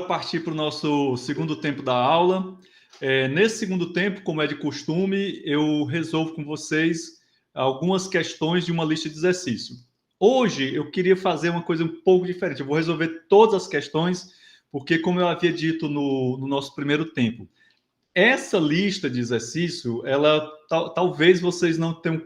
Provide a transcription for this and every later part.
Partir para o nosso segundo tempo da aula. Nesse segundo tempo, como é de costume, eu resolvo com vocês algumas questões de uma lista de exercício. Hoje eu queria fazer uma coisa um pouco diferente. Eu vou resolver todas as questões, porque como eu havia dito no nosso primeiro tempo, essa lista de exercício, ela talvez vocês não tenham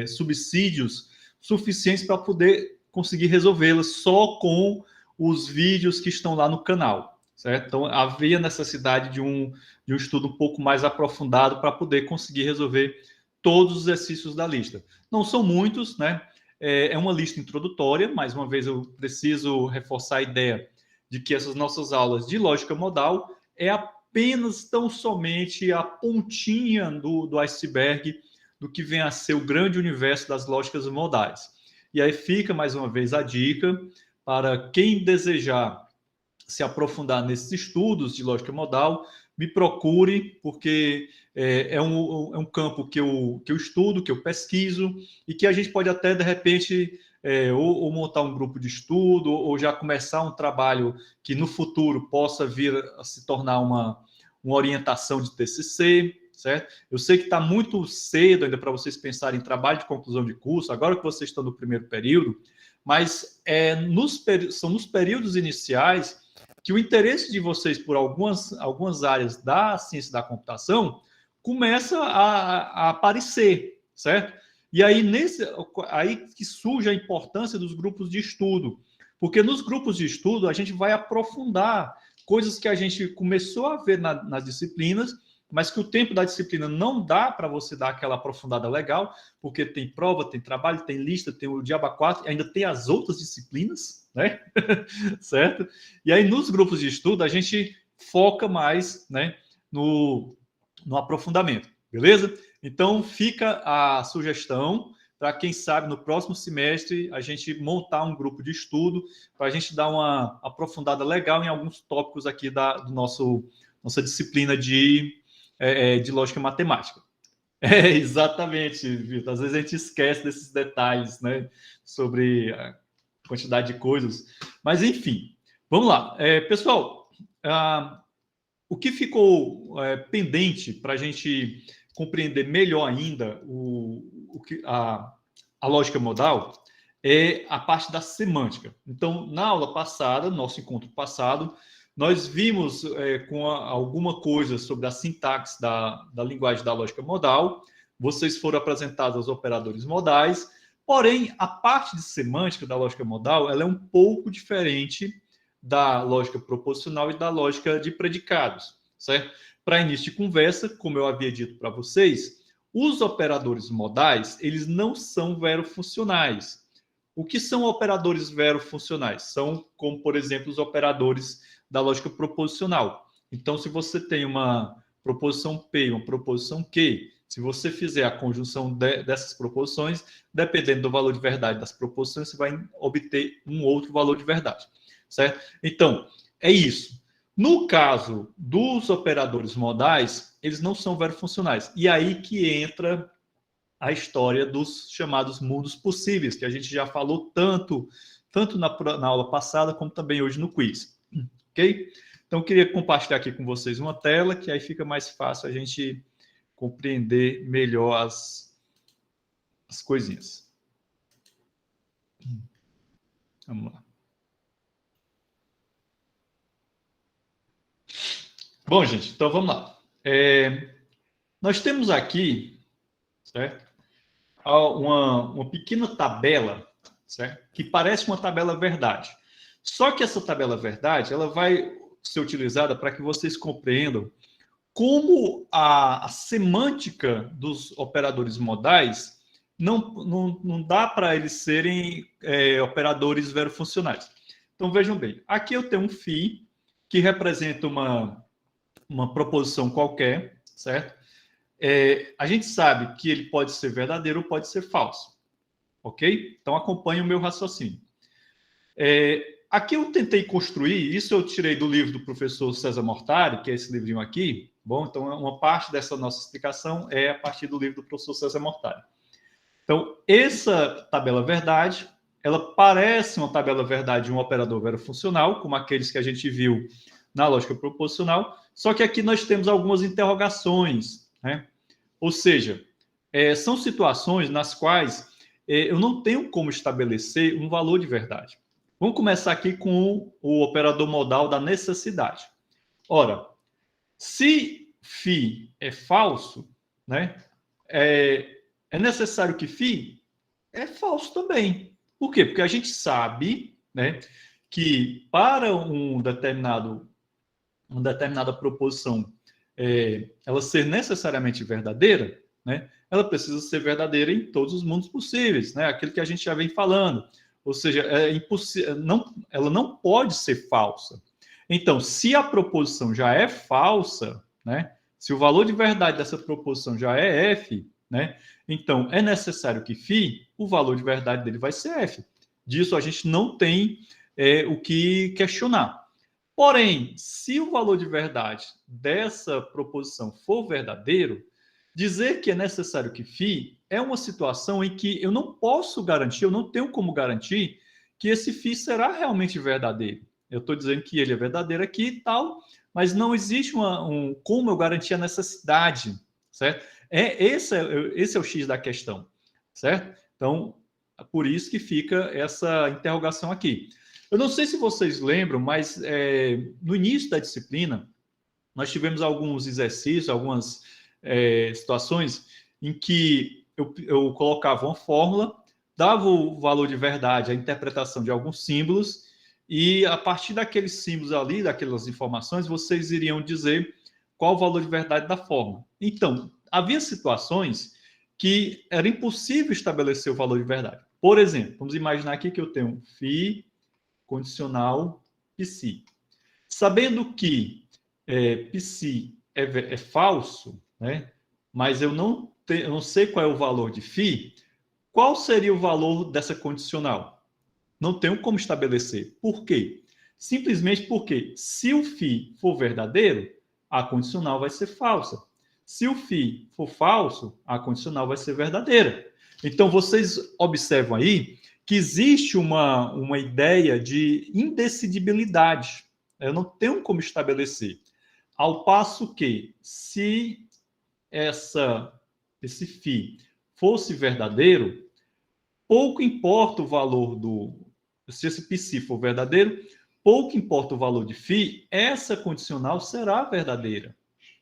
subsídios suficientes para poder conseguir resolvê-la só com os vídeos que estão lá no canal, certo? Então, havia necessidade de um estudo um pouco mais aprofundado para poder conseguir resolver todos os exercícios da lista. Não são muitos, né? É uma lista introdutória, mais uma vez eu preciso reforçar a ideia de que essas nossas aulas de lógica modal é apenas tão somente a pontinha do iceberg do que vem a ser o grande universo das lógicas modais. E aí fica, mais uma vez, a dica para quem desejar se aprofundar nesses estudos de lógica modal, me procure, porque é um campo que eu estudo, que eu pesquiso, e que a gente pode até, de repente, ou montar um grupo de estudo, ou já começar um trabalho que no futuro possa vir a se tornar uma orientação de TCC, certo? Eu sei que está muito cedo ainda para vocês pensarem em trabalho de conclusão de curso, agora que vocês estão no primeiro período, mas são nos períodos iniciais que o interesse de vocês por algumas áreas da ciência da computação começa a aparecer, certo? E aí, aí que surge a importância dos grupos de estudo, porque nos grupos de estudo a gente vai aprofundar coisas que a gente começou a ver nas disciplinas, mas que o tempo da disciplina não dá para você dar aquela aprofundada legal, porque tem prova, tem trabalho, tem lista, tem o Diaba 4, ainda tem as outras disciplinas, né? Certo? E aí, nos grupos de estudo, a gente foca mais, né, no aprofundamento, beleza? Então, fica a sugestão para quem sabe no próximo semestre a gente montar um grupo de estudo para a gente dar uma aprofundada legal em alguns tópicos aqui do nossa disciplina de lógica matemática. Exatamente, Vitor. Às vezes a gente esquece desses detalhes, né, sobre a quantidade de coisas. Mas, enfim, vamos lá. Pessoal, o que ficou pendente para a gente compreender melhor ainda a lógica modal é a parte da semântica. Então, na aula passada, nosso encontro passado, nós vimos com alguma coisa sobre a sintaxe da linguagem da lógica modal, vocês foram apresentados os operadores modais, porém, a parte de semântica da lógica modal ela é um pouco diferente da lógica proposicional e da lógica de predicados, certo? Para início de conversa, como eu havia dito para vocês, os operadores modais, eles não são verofuncionais. O que são operadores verofuncionais? São como, por exemplo, os operadores da lógica proposicional. Então, se você tem uma proposição P e uma proposição Q, se você fizer a conjunção dessas proposições, dependendo do valor de verdade das proposições, você vai obter um outro valor de verdade, certo? Então, é isso. No caso dos operadores modais, eles não são verofuncionais. E aí que entra a história dos chamados mundos possíveis, que a gente já falou tanto na aula passada, como também hoje no quiz. Ok? Então, eu queria compartilhar aqui com vocês uma tela, que aí fica mais fácil a gente compreender melhor as coisinhas. Vamos lá. Bom, gente, então vamos lá. Nós temos aqui, certo? Uma pequena tabela, certo? Que parece uma tabela verdade. Só que essa tabela verdade, ela vai ser utilizada para que vocês compreendam como a semântica dos operadores modais não dá para eles serem operadores verofuncionais. Então, vejam bem, aqui eu tenho um φ que representa uma proposição qualquer, certo? A gente sabe que ele pode ser verdadeiro ou pode ser falso, ok? Então, acompanhe o meu raciocínio. Aqui eu tentei construir, isso eu tirei do livro do professor César Mortari, que é esse livrinho aqui. Bom, então uma parte dessa nossa explicação é a partir do livro do professor César Mortari. Então, essa tabela verdade, ela parece uma tabela verdade de um operador verofuncional, como aqueles que a gente viu na lógica proposicional, só que aqui nós temos algumas interrogações, né? Ou seja, são situações nas quais eu não tenho como estabelecer um valor de verdade. Vamos começar aqui com o operador modal da necessidade. Ora, se φ é falso, né, é necessário que φ é falso também. Por quê? Porque a gente sabe, né, que para uma determinada proposição ela ser necessariamente verdadeira, né, ela precisa ser verdadeira em todos os mundos possíveis, né, aquilo que a gente já vem falando. Ou seja, ela não pode ser falsa. Então, se a proposição já é falsa, né, se o valor de verdade dessa proposição já é f, né, então é necessário que φ, o valor de verdade dele vai ser f. Disso a gente não tem o que questionar. Porém, se o valor de verdade dessa proposição for verdadeiro, dizer que é necessário que φ é uma situação em que eu não posso garantir, eu não tenho como garantir que esse φ será realmente verdadeiro. Eu estou dizendo que ele é verdadeiro aqui e tal, mas não existe como eu garantir a necessidade, certo? Esse é o X da questão, certo? Então, por isso que fica essa interrogação aqui. Eu não sei se vocês lembram, mas no início da disciplina, nós tivemos alguns exercícios, algumas situações em que eu colocava uma fórmula, dava o valor de verdade, a interpretação de alguns símbolos, e a partir daqueles símbolos ali, daquelas informações, vocês iriam dizer qual o valor de verdade da fórmula. Então, havia situações que era impossível estabelecer o valor de verdade. Por exemplo, vamos imaginar aqui que eu tenho φ condicional psi. Sabendo que psi é falso, né, mas eu não sei qual é o valor de φ, qual seria o valor dessa condicional? Não tenho como estabelecer. Por quê? Simplesmente porque se o φ for verdadeiro, a condicional vai ser falsa. Se o φ for falso, a condicional vai ser verdadeira. Então, vocês observam aí que existe uma ideia de indecidibilidade. Eu não tenho como estabelecer. Ao passo que, se esse φ fosse verdadeiro, pouco importa o valor se esse psi for verdadeiro, pouco importa o valor de φ, essa condicional será verdadeira,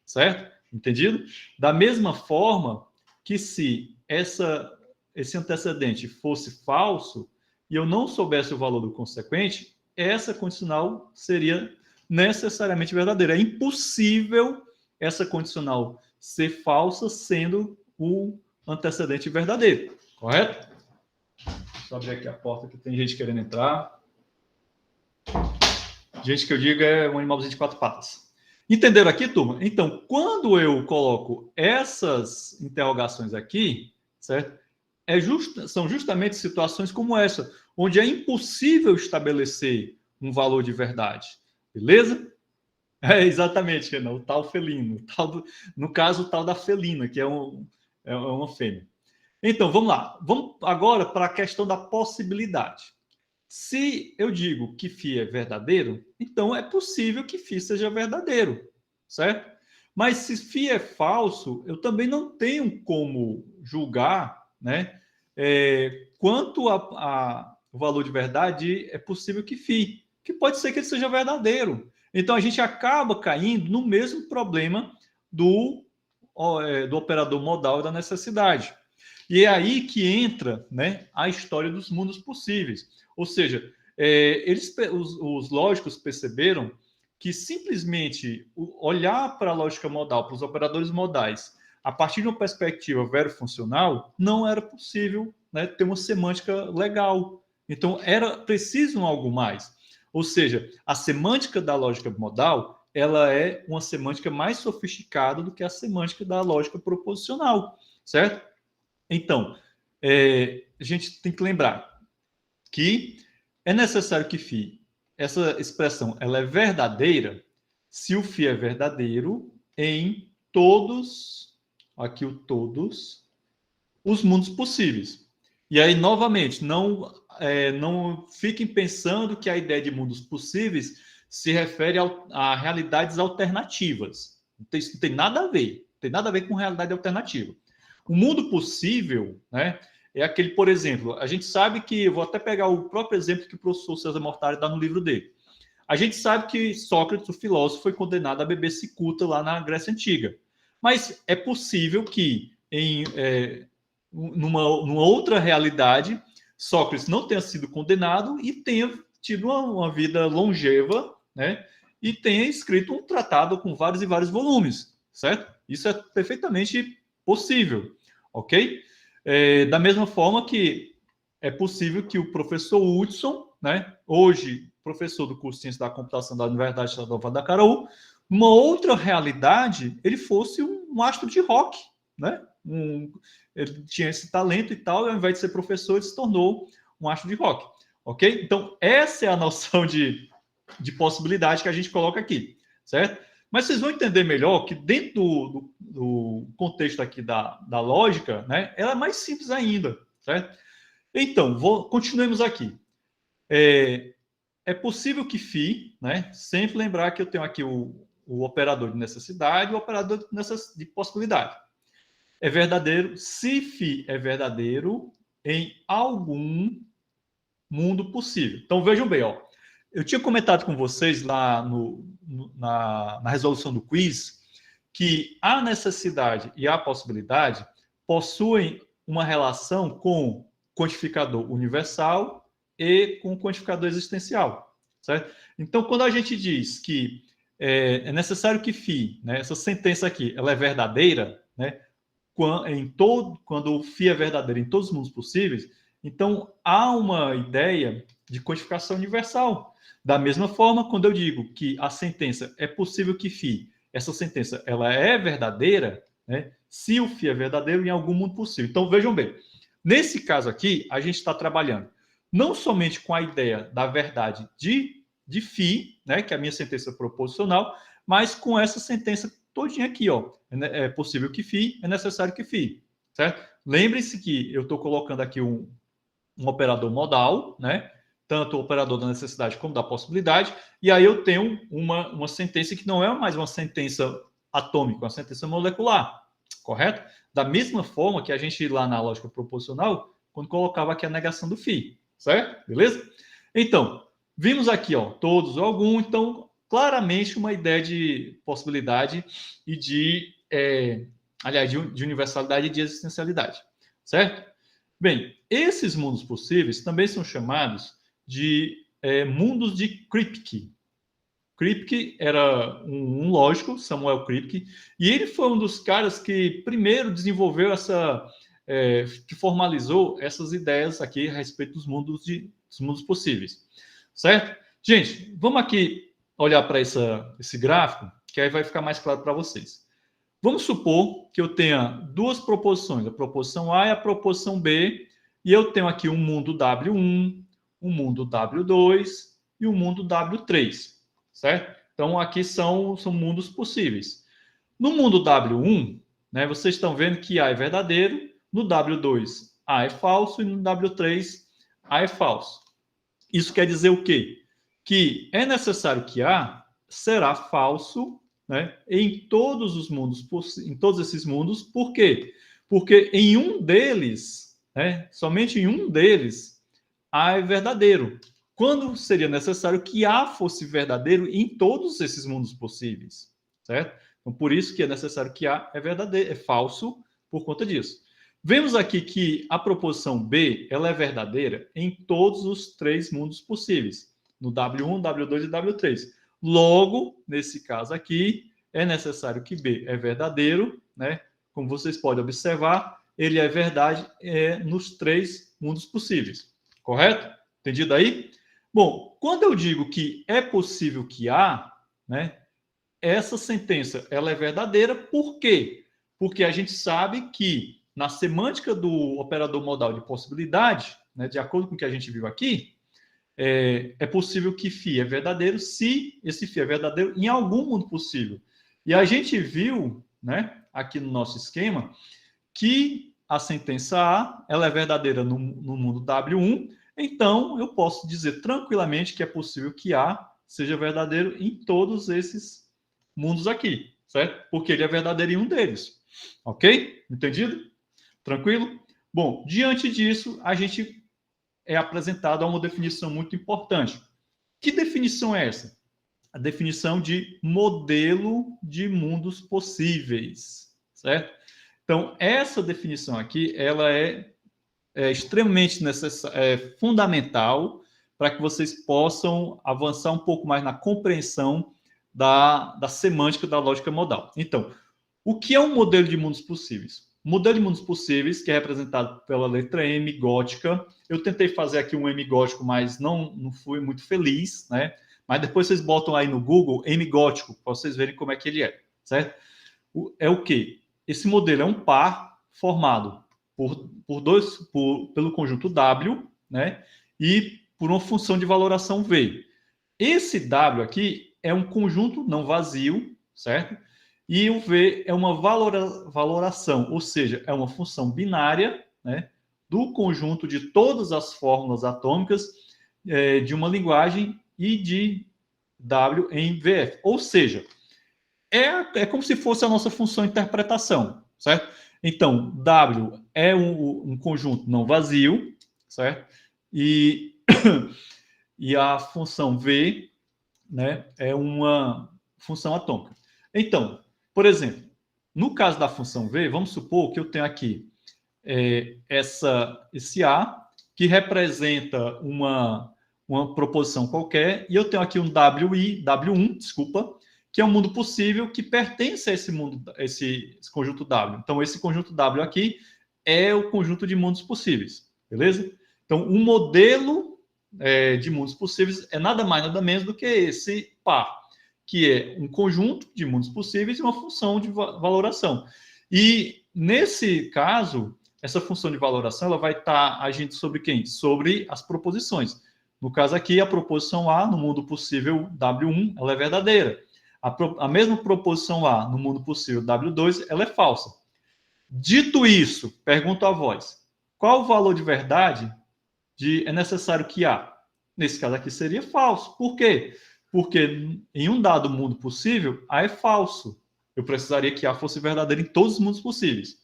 certo? Entendido? Da mesma forma que se esse antecedente fosse falso e eu não soubesse o valor do consequente, essa condicional seria necessariamente verdadeira. É impossível essa condicional ser falsa sendo o antecedente verdadeiro, correto? Deixa eu abrir aqui a porta que tem gente querendo entrar. Gente que eu digo é um animalzinho de 4 patas. Entenderam aqui, turma? Então, quando eu coloco essas interrogações aqui, certo? São justamente situações como essa, onde é impossível estabelecer um valor de verdade. Beleza? Exatamente, Renan, o tal felino. No caso, o tal da felina, que é uma fêmea. Então, vamos lá. Vamos agora para a questão da possibilidade. Se eu digo que φ é verdadeiro, então é possível que φ seja verdadeiro, certo? Mas se φ é falso, eu também não tenho como julgar, né, quanto o valor de verdade é possível que pode ser que ele seja verdadeiro. Então a gente acaba caindo no mesmo problema do operador modal da necessidade. E é aí que entra, né, a história dos mundos possíveis. Ou seja, os lógicos perceberam que simplesmente olhar para a lógica modal, para os operadores modais, a partir de uma perspectiva verofuncional, não era possível, né, ter uma semântica legal. Então, era preciso algo mais. Ou seja, a semântica da lógica modal ela é uma semântica mais sofisticada do que a semântica da lógica proposicional, certo? Então, a gente tem que lembrar que é necessário que φ, essa expressão, ela é verdadeira se o φ é verdadeiro em todos, aqui o todos, os mundos possíveis. E aí, novamente, não fiquem pensando que a ideia de mundos possíveis se refere a realidades alternativas. Isso não tem nada a ver. Não tem nada a ver com realidade alternativa. O mundo possível, né, é aquele, por exemplo, a gente sabe que, eu vou até pegar o próprio exemplo que o professor César Mortari dá no livro dele. A gente sabe que Sócrates, o filósofo, foi condenado a beber cicuta lá na Grécia Antiga. Mas é possível que, numa outra realidade, Sócrates não tenha sido condenado e tenha tido uma vida longeva, né? E tenha escrito um tratado com vários e vários volumes, certo? Isso é perfeitamente possível, ok? Da mesma forma que é possível que o professor Hudson, né, hoje professor do curso de Ciência da Computação da Universidade Estadual da Caraú, numa outra realidade, ele fosse um astro de rock, né? Ele tinha esse talento e tal, e ao invés de ser professor, ele se tornou um astro de rock, ok? Então, essa é a noção de possibilidade que a gente coloca aqui, certo? Mas vocês vão entender melhor que dentro do contexto aqui da lógica, né, ela é mais simples ainda, certo? Então, continuemos aqui. É possível que φ, né, sempre lembrar que eu tenho aqui o operador de necessidade e o operador de possibilidade. É verdadeiro se φ é verdadeiro em algum mundo possível. Então, vejam bem, ó. Eu tinha comentado com vocês lá na resolução do quiz que a necessidade e a possibilidade possuem uma relação com quantificador universal e com quantificador existencial, certo? Então, quando a gente diz que é necessário que φ, né, essa sentença aqui, ela é verdadeira, né, quando o φ é verdadeiro em todos os mundos possíveis, então há uma ideia de quantificação universal. Da mesma forma, quando eu digo que a sentença é possível que φ, essa sentença ela é verdadeira, né, se o φ é verdadeiro em algum mundo possível. Então, vejam bem, nesse caso aqui, a gente está trabalhando não somente com a ideia da verdade de φ, né, que é a minha sentença proposicional, mas com essa sentença todinha aqui, ó. É possível que φ, é necessário que φ, certo? Lembre-se que eu estou colocando aqui um operador modal, né? Tanto o operador da necessidade como da possibilidade, e aí eu tenho uma sentença que não é mais uma sentença atômica, uma sentença molecular, correto? Da mesma forma que a gente lá na lógica proposicional, quando colocava aqui a negação do φ, certo? Beleza? Então, vimos aqui, ó, todos ou algum, então, claramente uma ideia de possibilidade e aliás, de universalidade e de existencialidade, certo? Bem, esses mundos possíveis também são chamados de mundos de Kripke. Kripke era um lógico, Samuel Kripke, e ele foi um dos caras que primeiro desenvolveu que formalizou essas ideias aqui a respeito dos mundos possíveis, certo? Gente, vamos aqui olhar para esse gráfico, que aí vai ficar mais claro para vocês. Vamos supor que eu tenha duas proposições, a proposição A e a proposição B, e eu tenho aqui um mundo W1, um mundo W2 e um mundo W3, certo? Então, aqui são mundos possíveis. No mundo W1, né, vocês estão vendo que A é verdadeiro, no W2 A é falso e no W3 A é falso. Isso quer dizer o quê? Que é necessário que A será falso, né, em todos os mundos, em todos esses mundos. Por quê? Porque em um deles, né, somente em um deles, A é verdadeiro. Quando seria necessário que A fosse verdadeiro em todos esses mundos possíveis, certo? Então, por isso que é necessário que A é verdadeiro, é falso por conta disso. Vemos aqui que a proposição B ela é verdadeira em todos os três mundos possíveis, no W1, W2 e W3. Logo, nesse caso aqui, é necessário que B é verdadeiro, né? Como vocês podem observar, ele é verdade nos três mundos possíveis. Correto? Entendido aí? Bom, quando eu digo que é possível que A, né? Essa sentença ela é verdadeira, por quê? Porque a gente sabe que na semântica do operador modal de possibilidade, né, de acordo com o que a gente viu aqui, é possível que φ é verdadeiro se esse φ é verdadeiro em algum mundo possível. E a gente viu, né, aqui no nosso esquema, que a sentença A ela é verdadeira no mundo W1, então eu posso dizer tranquilamente que é possível que A seja verdadeiro em todos esses mundos aqui, certo? Porque ele é verdadeiro em um deles. Ok? Entendido? Tranquilo? Bom, diante disso, a gente é apresentado a uma definição muito importante. Que definição é essa? A definição de modelo de mundos possíveis, certo? Então, essa definição aqui, ela é extremamente fundamental para que vocês possam avançar um pouco mais na compreensão da semântica da lógica modal. Então, o que é um modelo de mundos possíveis? O modelo de mundos possíveis, que é representado pela letra M gótica. Eu tentei fazer aqui um M gótico, mas não fui muito feliz, né? Mas depois vocês botam aí no Google M gótico, para vocês verem como é que ele é, certo? É o quê? Esse modelo é um par formado pelo conjunto W, né? E por uma função de valoração V. Esse W aqui é um conjunto não vazio, certo? E o V é uma valoração, ou seja, é uma função binária, né, do conjunto de todas as fórmulas atômicas de uma linguagem e de W em VF. Ou seja, é como se fosse a nossa função interpretação, certo? Então, W é um conjunto não vazio, certo? E, e a função V, né, é uma função atômica. Então, por exemplo, no caso da função V, vamos supor que eu tenho aqui esse A, que representa uma proposição qualquer, e eu tenho aqui um W1, desculpa, que é um mundo possível que pertence a esse conjunto W. Então, esse conjunto W aqui é o conjunto de mundos possíveis, beleza? Então, um modelo de mundos possíveis é nada mais, nada menos do que esse par, que é um conjunto de mundos possíveis e uma função de valoração. E, nesse caso, essa função de valoração ela vai estar agindo sobre quem? Sobre as proposições. No caso aqui, a proposição A, no mundo possível W1, ela é verdadeira. A mesma proposição A, no mundo possível W2, ela é falsa. Dito isso, pergunto a vós, qual o valor de verdade é necessário que A? Nesse caso aqui seria falso. Por quê? Porque em um dado mundo possível, A é falso. Eu precisaria que A fosse verdadeiro em todos os mundos possíveis.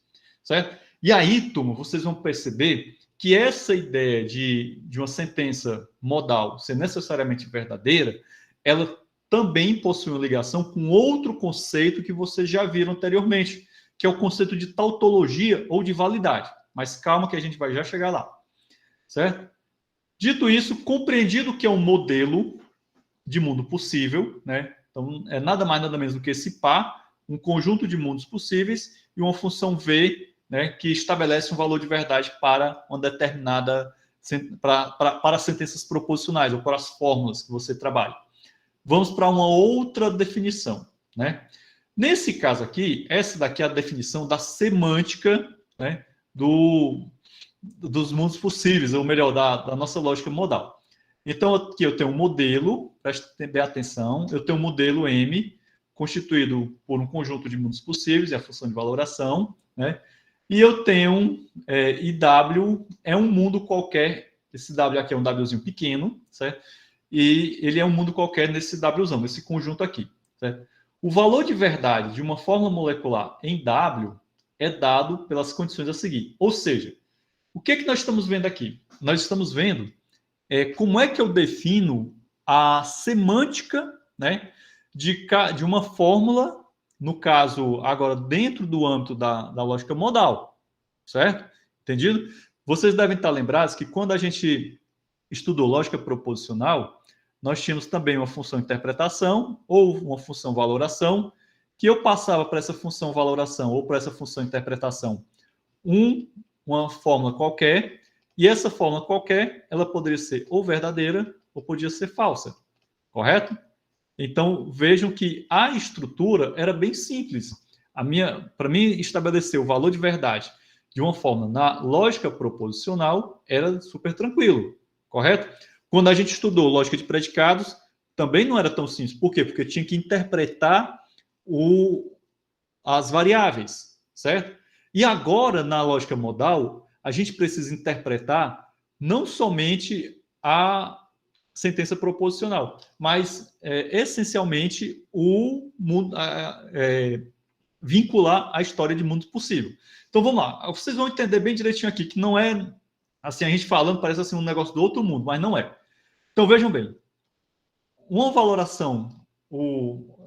Certo? E aí, turma, vocês vão perceber que essa ideia de uma sentença modal ser necessariamente verdadeira, ela também possui uma ligação com outro conceito que vocês já viram anteriormente, que é o conceito de tautologia ou de validade. Mas calma que a gente vai já chegar lá. Certo? Dito isso, compreendido que é um modelo de mundo possível, né? Então, é nada mais, nada menos do que esse par, um conjunto de mundos possíveis e uma função V, né, que estabelece um valor de verdade para uma determinada, para sentenças proposicionais ou para as fórmulas que você trabalha. Vamos para uma outra definição, né? Nesse caso aqui, essa daqui é a definição da semântica, né, dos mundos possíveis, ou melhor, da nossa lógica modal. Então, aqui eu tenho um modelo, preste bem atenção, eu tenho um modelo M, constituído por um conjunto de mundos possíveis, e a função de valoração, né? E eu tenho, IW é um mundo qualquer, esse W aqui é um Wzinho pequeno, certo? E ele é um mundo qualquer nesse Wzão, nesse conjunto aqui, certo? O valor de verdade de uma fórmula molecular em W é dado pelas condições a seguir. Ou seja, o que nós estamos vendo aqui? Nós estamos vendo como é que eu defino a semântica, né, de uma fórmula, no caso, agora dentro do âmbito da lógica modal, certo? Entendido? Vocês devem estar lembrados que quando a gente estudou lógica proposicional, nós tínhamos também uma função interpretação ou uma função valoração, que eu passava para essa função valoração ou para essa função interpretação uma fórmula qualquer, e essa fórmula qualquer, ela poderia ser ou verdadeira ou podia ser falsa, correto? Então, vejam que a estrutura era bem simples. Para mim, estabelecer o valor de verdade de uma fórmula na lógica proposicional era super tranquilo, correto? Quando a gente estudou lógica de predicados, também não era tão simples. Por quê? Porque tinha que interpretar as variáveis, certo? E agora, na lógica modal, a gente precisa interpretar não somente sentença proposicional, mas essencialmente o mundo, vincular a história de mundo possível. Então vamos lá, vocês vão entender bem direitinho aqui que não é assim, a gente falando parece assim um negócio do outro mundo, mas não é. Então vejam bem, uma valoração,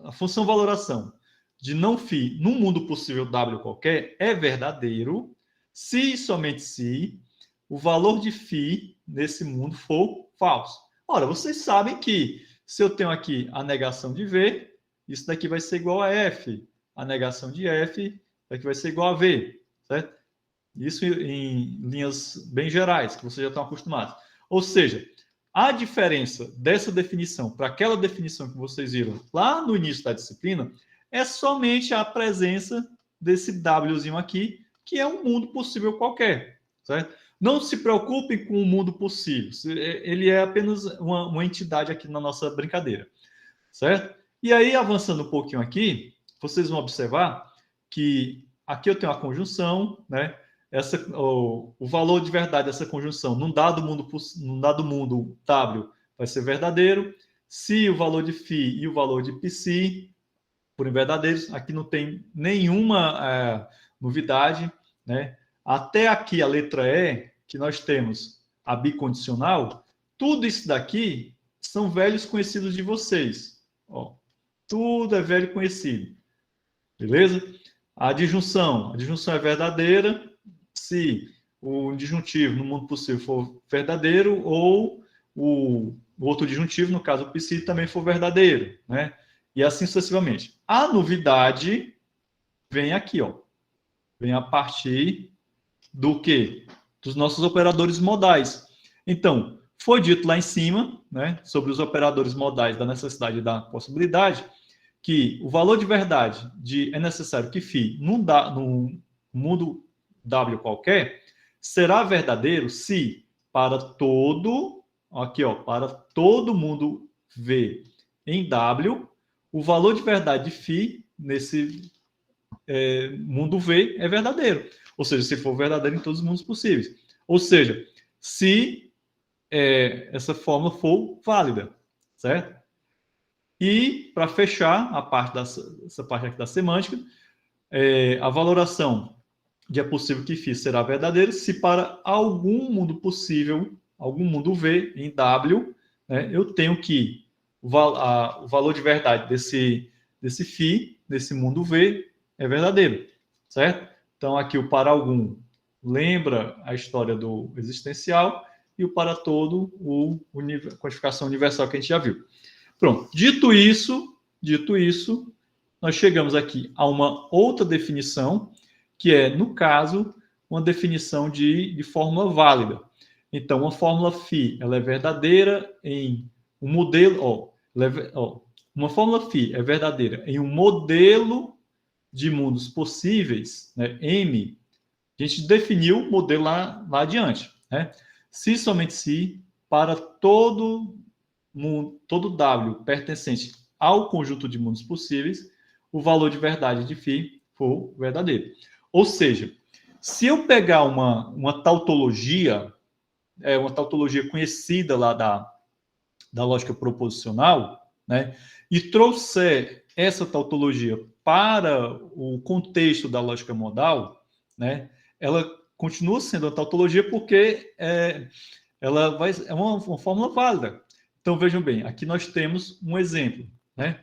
a função valoração de não φ num mundo possível W qualquer é verdadeiro se e somente se o valor de φ nesse mundo for falso. Ora, vocês sabem que se eu tenho aqui a negação de V, isso daqui vai ser igual a F. A negação de F daqui vai ser igual a V, certo? Isso em linhas bem gerais, que vocês já estão acostumados. Ou seja, a diferença dessa definição para aquela definição que vocês viram lá no início da disciplina é somente a presença desse Wzinho aqui, que é um mundo possível qualquer, certo? Não se preocupem com o mundo possível, ele é apenas uma entidade aqui na nossa brincadeira, certo? E aí, avançando um pouquinho aqui, vocês vão observar que aqui eu tenho a conjunção, né? O valor de verdade dessa conjunção num dado mundo W vai ser verdadeiro. Se o valor de φ e o valor de psi forem verdadeiros, aqui não tem nenhuma novidade, né? Até aqui a letra E, que nós temos a bicondicional, tudo isso daqui são velhos conhecidos de vocês. Ó, tudo é velho conhecido. Beleza? A disjunção é verdadeira se o disjuntivo no mundo possível for verdadeiro ou o outro disjuntivo, no caso o psi, também for verdadeiro, né? E assim sucessivamente. A novidade vem aqui, ó. Vem a partir do quê? Dos nossos operadores modais. Então, foi dito lá em cima, né, sobre os operadores modais da necessidade e da possibilidade, que o valor de verdade de é necessário que φ num mundo W qualquer será verdadeiro se para todo, aqui ó, para todo mundo V em W, o valor de verdade de φ nesse mundo V é verdadeiro. Ou seja, se for verdadeiro em todos os mundos possíveis. Ou seja, se essa fórmula for válida, certo? E, para fechar a parte essa parte aqui da semântica, a valoração de é possível que φ será verdadeiro se para algum mundo possível, algum mundo V em W, né, eu tenho que o valor de verdade desse φ, desse mundo V, é verdadeiro, certo? Então, aqui o para algum lembra a história do existencial e o para todo, quantificação universal que a gente já viu. Pronto, dito isso, nós chegamos aqui a uma outra definição, que é, no caso, uma definição de fórmula válida. Então, uma fórmula φ ela é verdadeira em um modelo... uma fórmula φ é verdadeira em um modelo de mundos possíveis, né, M, a gente definiu o modelo lá adiante. Né? Se somente se para todo W pertencente ao conjunto de mundos possíveis, o valor de verdade de φ for verdadeiro. Ou seja, se eu pegar uma tautologia, uma tautologia conhecida lá da lógica proposicional, né, e trouxer essa tautologia para o contexto da lógica modal, né, ela continua sendo uma tautologia porque ela é uma fórmula válida. Então, vejam bem, aqui nós temos um exemplo. Né?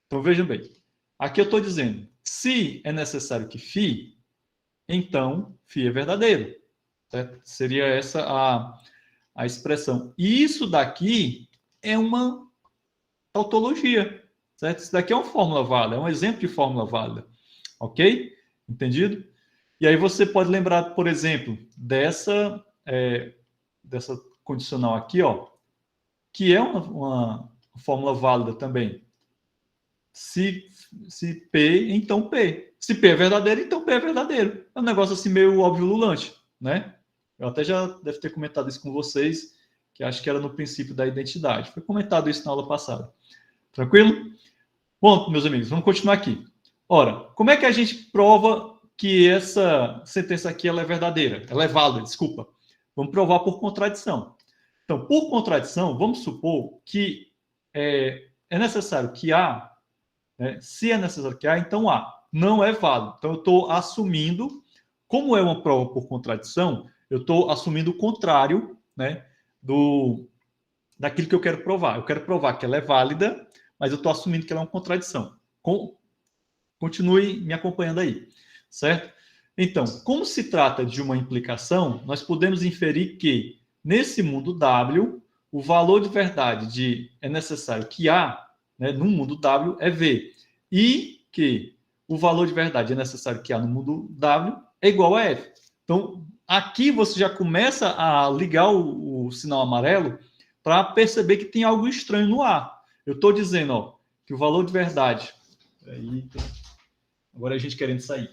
Então, vejam bem, aqui eu estou dizendo, se é necessário que φ, então φ é verdadeiro. Certo? Seria essa a expressão. E isso daqui é uma tautologia. Certo? Isso daqui é uma fórmula válida, é um exemplo de fórmula válida. Ok? Entendido? E aí você pode lembrar, por exemplo, dessa condicional aqui, ó, que é uma fórmula válida também. Se P, então P. Se P é verdadeiro, então P é verdadeiro. É um negócio assim meio óbvio lulante, né? Eu até já devo ter comentado isso com vocês, que acho que era no princípio da identidade. Foi comentado isso na aula passada. Tranquilo? Bom, meus amigos, vamos continuar aqui. Ora, como é que a gente prova que essa sentença aqui ela é verdadeira? Ela é válida, desculpa. Vamos provar por contradição. Então, por contradição, vamos supor que é necessário que A, né? Se é necessário que A, então A não é válido. Então, eu estou assumindo, como é uma prova por contradição, eu estou assumindo o contrário, né, daquilo que eu quero provar. Eu quero provar que ela é válida, mas eu estou assumindo que ela é uma contradição. Continue me acompanhando aí, certo? Então, como se trata de uma implicação, nós podemos inferir que, nesse mundo W, o valor de verdade de é necessário que A, né, no mundo W, é V. E que o valor de verdade é necessário que A no mundo W é igual a F. Então, aqui você já começa a ligar o sinal amarelo para perceber que tem algo estranho no A. Eu estou dizendo, ó, que o valor de verdade... Agora a gente querendo sair.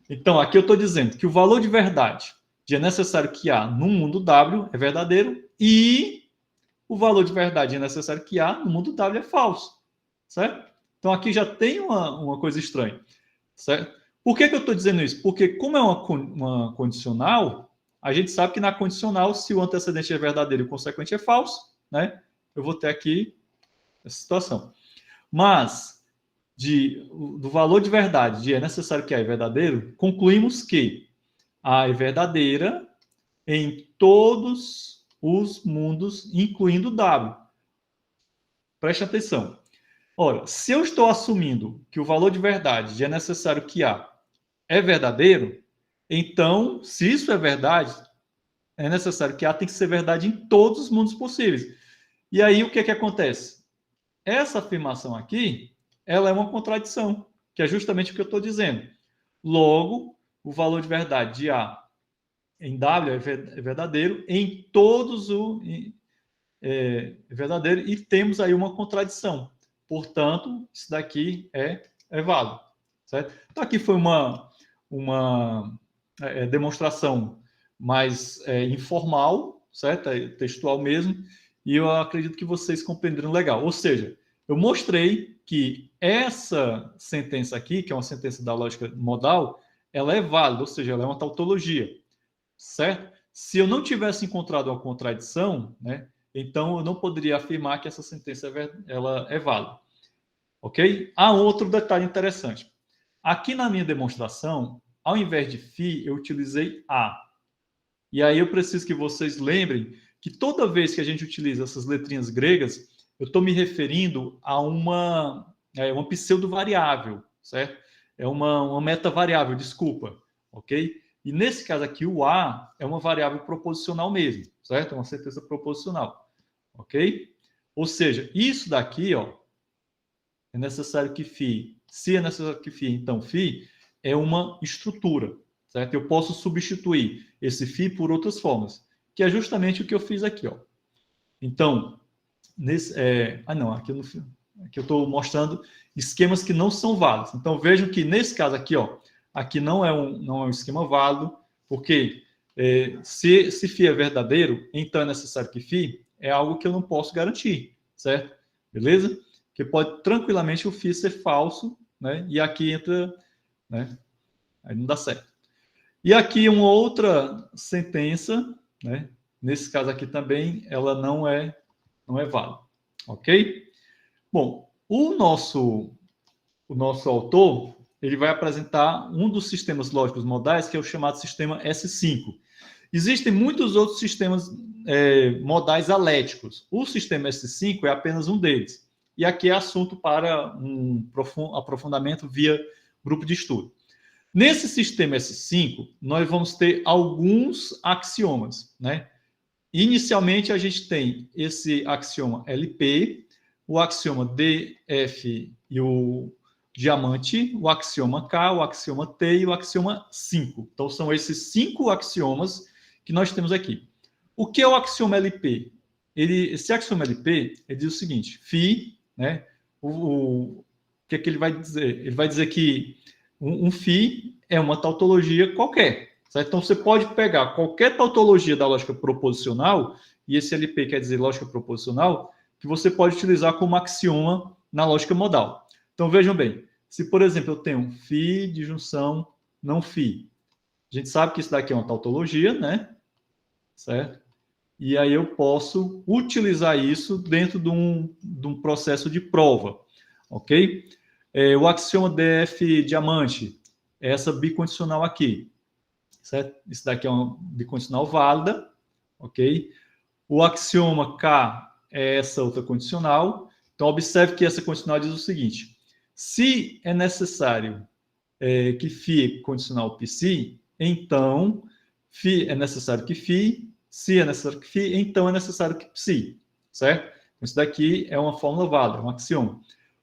Então, aqui eu estou dizendo que o valor de verdade de é necessário que A no mundo W é verdadeiro e o valor de verdade é necessário que A no mundo W é falso, certo? Então, aqui já tem uma coisa estranha, certo? Por que eu estou dizendo isso? Porque como é uma condicional, a gente sabe que na condicional, se o antecedente é verdadeiro e o consequente é falso, né? Eu vou ter aqui essa situação. Mas do valor de verdade de é necessário que A é verdadeiro, concluímos que A é verdadeira em todos os mundos, incluindo W. Preste atenção. Ora, se eu estou assumindo que o valor de verdade de é necessário que A é verdadeiro, então, se isso é verdade, é necessário que A tem que ser verdade em todos os mundos possíveis. E aí, o que acontece? Essa afirmação aqui, ela é uma contradição, que é justamente o que eu estou dizendo. Logo, o valor de verdade de A em W é verdadeiro, em todos o é verdadeiro, e temos aí uma contradição. Portanto, isso daqui é válido. Certo? Então, aqui foi uma demonstração mais informal, certo? Textual mesmo, e eu acredito que vocês compreenderam legal. Ou seja, eu mostrei que essa sentença aqui, que é uma sentença da lógica modal, ela é válida, ou seja, ela é uma tautologia, certo? Se eu não tivesse encontrado uma contradição, né, então eu não poderia afirmar que essa sentença ela é válida, ok? Há outro detalhe interessante. Aqui na minha demonstração, ao invés de φ, eu utilizei A. E aí eu preciso que vocês lembrem que toda vez que a gente utiliza essas letrinhas gregas, eu estou me referindo a uma pseudo-variável, certo? É uma meta-variável, desculpa, ok? E nesse caso aqui, o A é uma variável proposicional mesmo, certo? É uma sentença proposicional, ok? Ou seja, isso daqui, ó, é necessário que φ, se é necessário que φ, então φ é uma estrutura, certo? Eu posso substituir esse φ por outras formas, que é justamente o que eu fiz aqui, ó. Então, aqui eu estou mostrando esquemas que não são válidos. Então, vejam que nesse caso aqui, ó, aqui não é um esquema válido, porque se φ é verdadeiro, então é necessário que φ é algo que eu não posso garantir, certo? Beleza? Que pode tranquilamente o φ ser falso, né? E aqui entra, né? Aí não dá certo. E aqui uma outra sentença, né? Nesse caso aqui também, ela não é válida, ok? Bom, o nosso autor, ele vai apresentar um dos sistemas lógicos modais, que é o chamado sistema S5. Existem muitos outros sistemas modais aléticos. O sistema S5 é apenas um deles. E aqui é assunto para um aprofundamento via grupo de estudo. Nesse sistema S5, nós vamos ter alguns axiomas, né? Inicialmente, a gente tem esse axioma LP, o axioma DF e o diamante, o axioma K, o axioma T e o axioma 5. Então, são esses 5 axiomas que nós temos aqui. O que é o axioma LP? Esse axioma LP ele diz o seguinte, φ, né? O que é que ele vai dizer? Ele vai dizer que um φ é uma tautologia qualquer. Certo? Então, você pode pegar qualquer tautologia da lógica proposicional, e esse LP quer dizer lógica proposicional, que você pode utilizar como axioma na lógica modal. Então, vejam bem, se, por exemplo, eu tenho φ de junção não φ, a gente sabe que isso daqui é uma tautologia, né? Certo? e aí eu posso utilizar isso dentro de um processo de prova, ok? O axioma DF diamante, essa bicondicional aqui, certo? Isso daqui é uma bicondicional válida, ok? O axioma K é essa outra condicional. Então, observe que essa condicional diz o seguinte: se é necessário que φ condicional psi, então φ é necessário que φ, se é necessário que φ, então é necessário que psi, certo? Isso daqui é uma fórmula válida, é um axioma.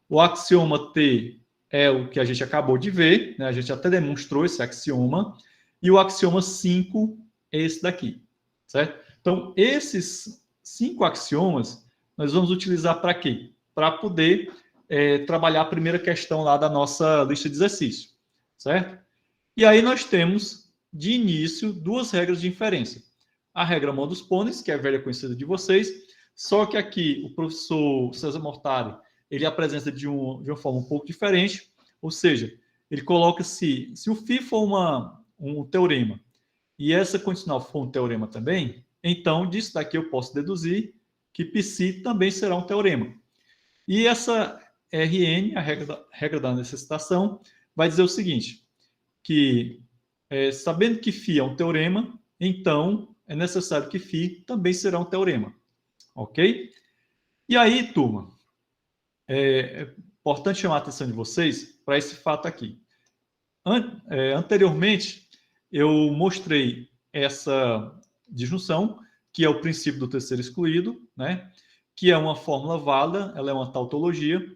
O axioma T é o que a gente acabou de ver, né? A gente até demonstrou esse axioma, e o axioma 5 é esse daqui, certo? Então, esses 5 axiomas nós vamos utilizar para quê? Para poder trabalhar a primeira questão lá da nossa lista de exercício, certo? E aí nós temos, de início, duas regras de inferência. A regra modus ponens, que é a velha conhecida de vocês, só que aqui o professor César Mortari, ele apresenta de uma forma um pouco diferente, ou seja, ele coloca se o φ for um teorema e essa condicional for um teorema também, então disso daqui eu posso deduzir que psi também será um teorema. E essa Rn, a regra da necessitação, vai dizer o seguinte, que sabendo que φ é um teorema, então é necessário que φ também será um teorema. Ok? E aí, turma, é importante chamar a atenção de vocês para esse fato aqui. Anteriormente, eu mostrei essa disjunção, que é o princípio do terceiro excluído, né? Que é uma fórmula válida, ela é uma tautologia.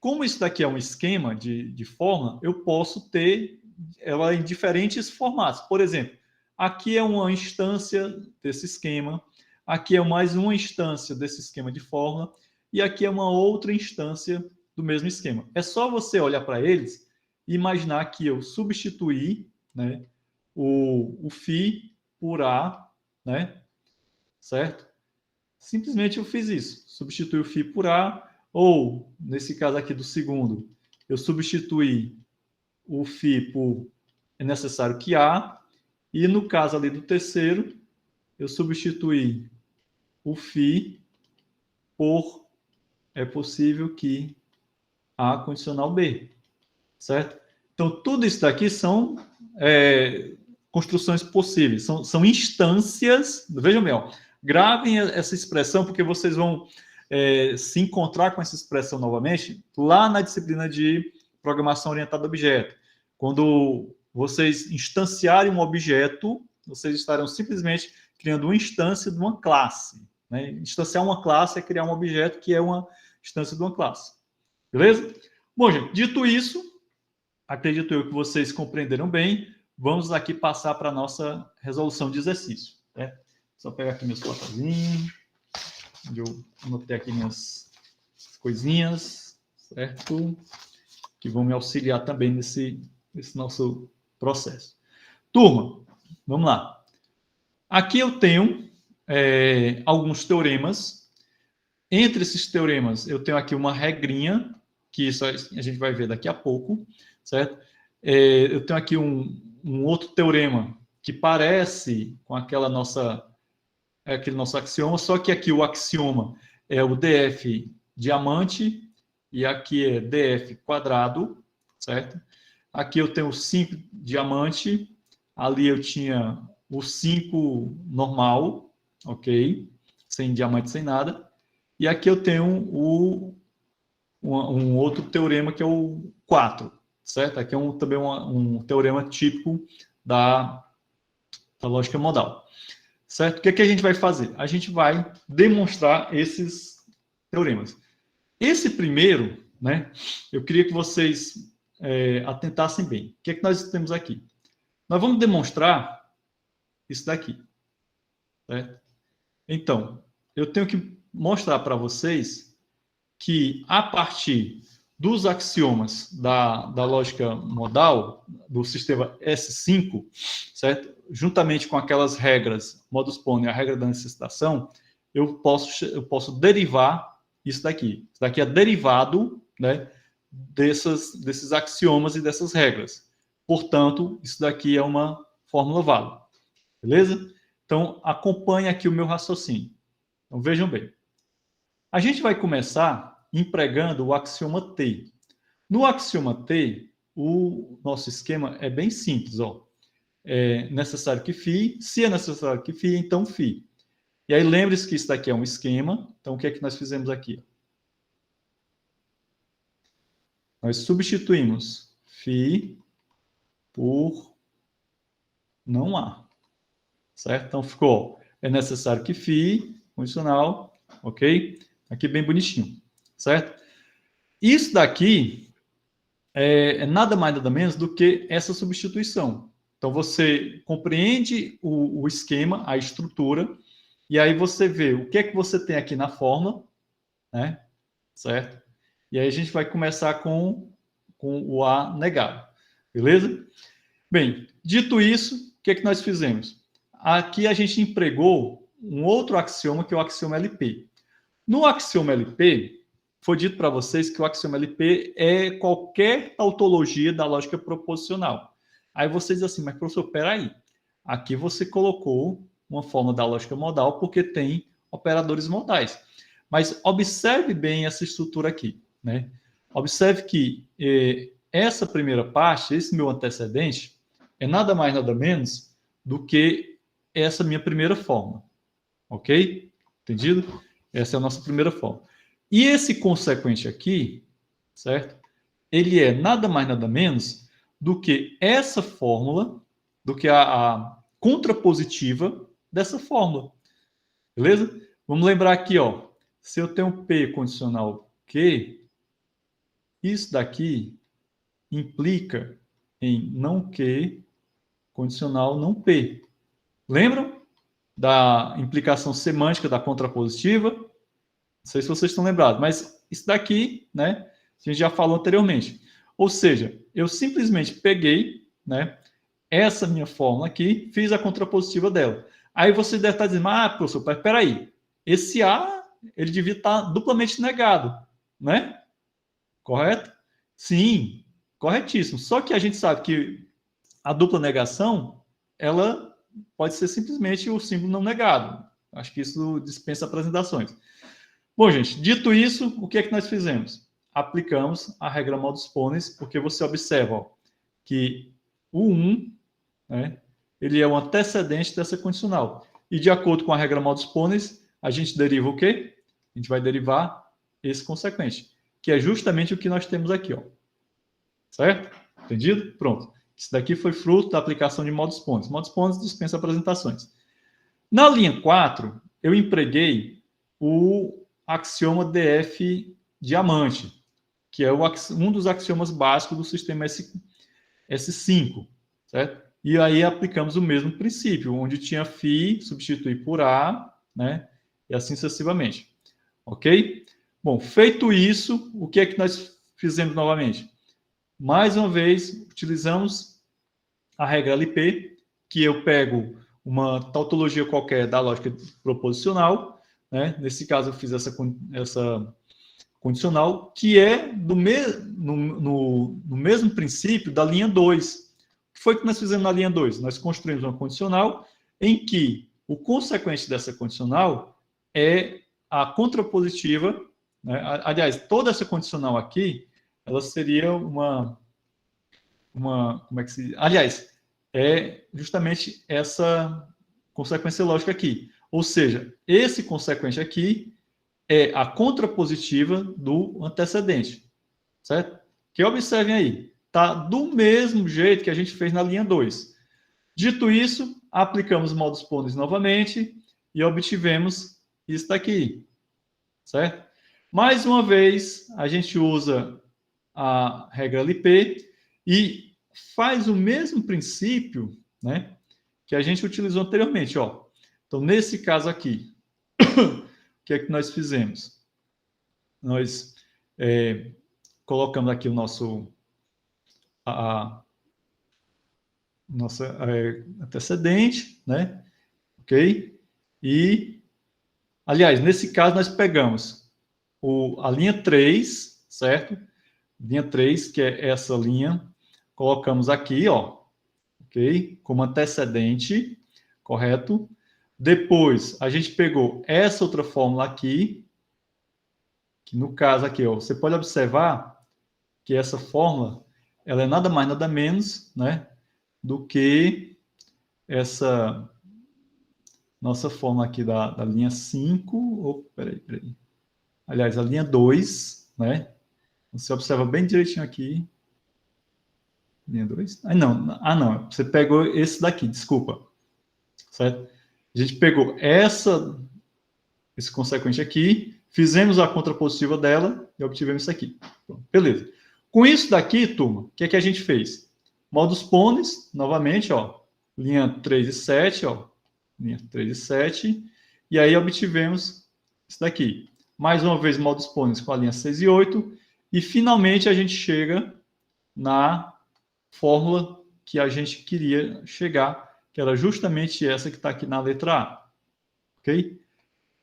Como isso daqui é um esquema de fórmula, eu posso ter ela em diferentes formatos. Por exemplo, aqui é uma instância desse esquema, aqui é mais uma instância desse esquema de fórmula, e aqui é uma outra instância do mesmo esquema. É só você olhar para eles e imaginar que eu substituí, né, o φ por A, né, certo? Simplesmente eu fiz isso. Substituí o φ por A, ou, nesse caso aqui do segundo, eu substituí o φ por é necessário que A, e no caso ali do terceiro, eu substituí o φ por é possível que A condicional B, certo? Então, tudo isso daqui são construções possíveis, são instâncias, vejam bem, ó, gravem essa expressão, porque vocês vão se encontrar com essa expressão novamente lá na disciplina de programação orientada a objeto. Quando vocês instanciarem um objeto, vocês estarão simplesmente criando uma instância de uma classe. Né? Instanciar uma classe é criar um objeto que é uma instância de uma classe. Beleza? Bom, gente, dito isso, acredito eu que vocês compreenderam bem. Vamos aqui passar para a nossa resolução de exercício. Né? Só pegar aqui meus papelzinhos, onde eu anotei aqui minhas coisinhas, certo? Que vão me auxiliar também nesse nosso processo. Turma, vamos lá. Aqui eu tenho alguns teoremas. Entre esses teoremas, eu tenho aqui uma regrinha, que isso a gente vai ver daqui a pouco, certo? Eu tenho aqui um outro teorema que parece com aquele nosso axioma, só que aqui o axioma é o df diamante e aqui é df quadrado, certo? Aqui eu tenho o 5 diamante, ali eu tinha o 5 normal, ok? Sem diamante, sem nada. E aqui eu tenho um outro teorema que é o 4, certo? Aqui é também um teorema típico da lógica modal. Certo? O que a gente vai fazer? A gente vai demonstrar esses teoremas. Esse primeiro, né, eu queria que vocês atentassem bem. O que nós temos aqui? Nós vamos demonstrar isso daqui. Certo? Então, eu tenho que mostrar para vocês que, a partir dos axiomas da lógica modal, do sistema S5, certo? Juntamente com aquelas regras, modus ponens, a regra da necessitação, eu posso derivar isso daqui. Isso daqui é derivado, né, desses axiomas e dessas regras. Portanto, isso daqui é uma fórmula válida. Beleza? Então, acompanhe aqui o meu raciocínio. Então, vejam bem. A gente vai começar empregando o axioma T. No axioma T, o nosso esquema é bem simples, ó. É necessário que φ, se é necessário que φ, então φ. E aí lembre-se que isso daqui é um esquema, então o que é que nós fizemos aqui? Nós substituímos φ por não há, certo? Então ficou, é necessário que φ, condicional, ok? Aqui bem bonitinho, certo? Isso daqui é nada mais nada menos do que essa substituição. Então você compreende o esquema, a estrutura, e aí você vê o que é que você tem aqui na fórmula, né? Certo? E aí a gente vai começar com o A negado, beleza? Bem, dito isso, o que é que nós fizemos? Aqui a gente empregou um outro axioma, que é o axioma LP. No axioma LP, foi dito para vocês que o axioma LP é qualquer tautologia da lógica proposicional. Aí vocês dizem assim, mas professor, peraí, aqui você colocou uma forma da lógica modal porque tem operadores modais. Mas observe bem essa estrutura aqui, né? Observe que essa primeira parte, esse meu antecedente, é nada mais nada menos do que essa minha primeira forma, ok? Entendido? Essa é a nossa primeira forma. E esse consequente aqui, certo? Ele é nada mais nada menos do que essa fórmula, do que a contrapositiva dessa fórmula. Beleza? Vamos lembrar aqui, ó. Se eu tenho P condicional Q, isso daqui implica em não Q condicional não P. Lembram da implicação semântica da contrapositiva? Não sei se vocês estão lembrados, mas isso daqui, né, a gente já falou anteriormente. Ou seja, eu simplesmente peguei, né, essa minha fórmula aqui, fiz a contrapositiva dela. Aí você deve estar dizendo, professor, mas peraí, esse A, ele devia estar duplamente negado, né? Correto? Sim, corretíssimo. Só que a gente sabe que a dupla negação, ela pode ser simplesmente o símbolo não negado. Acho que isso dispensa apresentações. Bom, gente, dito isso, o que é que nós fizemos? Aplicamos a regra modus ponens, porque você observa ó, que o 1, né, ele é o antecedente dessa condicional. E de acordo com a regra modus ponens, a gente deriva o quê? A gente vai derivar esse consequente, que é justamente o que nós temos aqui, ó. Certo? Entendido? Pronto. Isso daqui foi fruto da aplicação de modus ponens. Modus ponens dispensa apresentações. Na linha 4, eu empreguei o axioma DF diamante, que é um dos axiomas básicos do sistema S5, certo? E aí aplicamos o mesmo princípio, onde tinha φ, substituir por A, né? E assim sucessivamente. Ok? Bom, feito isso, o que é que nós fizemos novamente? Mais uma vez, utilizamos a regra LP, que eu pego uma tautologia qualquer da lógica proposicional, né? Nesse caso eu fiz essa condicional, que é no mesmo princípio da linha 2. O que foi que nós fizemos na linha 2? Nós construímos uma condicional em que o consequente dessa condicional é a contrapositiva, né? Aliás, toda essa condicional aqui, ela seria como é que se... Aliás, é justamente essa consequência lógica aqui. Ou seja, esse consequente aqui é a contrapositiva do antecedente, certo? Que observem aí, tá do mesmo jeito que a gente fez na linha 2. Dito isso, aplicamos modus ponens novamente e obtivemos isso daqui, certo? Mais uma vez, a gente usa a regra LP e faz o mesmo princípio, né, que a gente utilizou anteriormente, ó. Então, nesse caso aqui, o que é que nós fizemos? Nós colocamos aqui o nosso nossa antecedente, né? Ok? E, aliás, nesse caso nós pegamos a linha 3, certo? Linha 3, que é essa linha, colocamos aqui, ó, ok? Como antecedente, correto? Depois, a gente pegou essa outra fórmula aqui, que no caso aqui, ó, você pode observar que essa fórmula, ela é nada mais, nada menos, né, do que essa nossa fórmula aqui da linha 5, ou, peraí. Aliás, a linha 2, né, você observa bem direitinho aqui, linha 2, não, você pegou esse daqui, desculpa, certo? A gente pegou esse consequente aqui, fizemos a contrapositiva dela e obtivemos isso aqui. Pronto, beleza. Com isso daqui, turma, o que é que a gente fez? Modus ponens, novamente, ó, linha 3 e 7, ó, linha 3 e 7, e aí obtivemos isso daqui. Mais uma vez, modus ponens com a linha 6 e 8, e finalmente a gente chega na fórmula que a gente queria chegar, que era justamente essa que está aqui na letra A. Ok?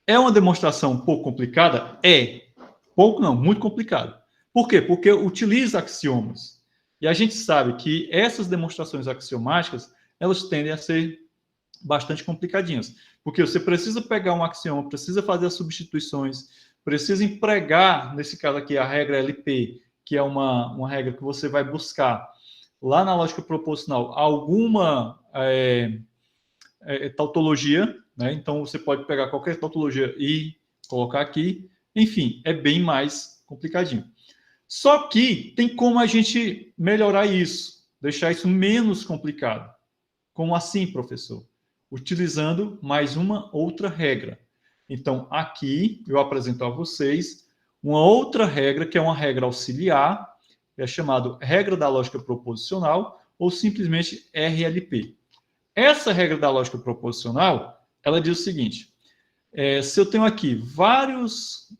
É uma demonstração um pouco complicada? É. Pouco não, muito complicado. Por quê? Porque utiliza axiomas. E a gente sabe que essas demonstrações axiomáticas, elas tendem a ser bastante complicadinhas. Porque você precisa pegar um axioma, precisa fazer as substituições, precisa empregar, nesse caso aqui, a regra LP, que é uma regra que você vai buscar lá na lógica proposicional alguma tautologia, né? Então você pode pegar qualquer tautologia e colocar aqui. Enfim, é bem mais complicadinho. Só que tem como a gente melhorar isso, deixar isso menos complicado. Como assim, professor? Utilizando mais uma outra regra. Então, aqui eu apresento a vocês uma outra regra, que é uma regra auxiliar, é chamada regra da lógica proposicional, ou simplesmente RLP. Essa regra da lógica proposicional, ela diz o seguinte, se eu tenho aqui vários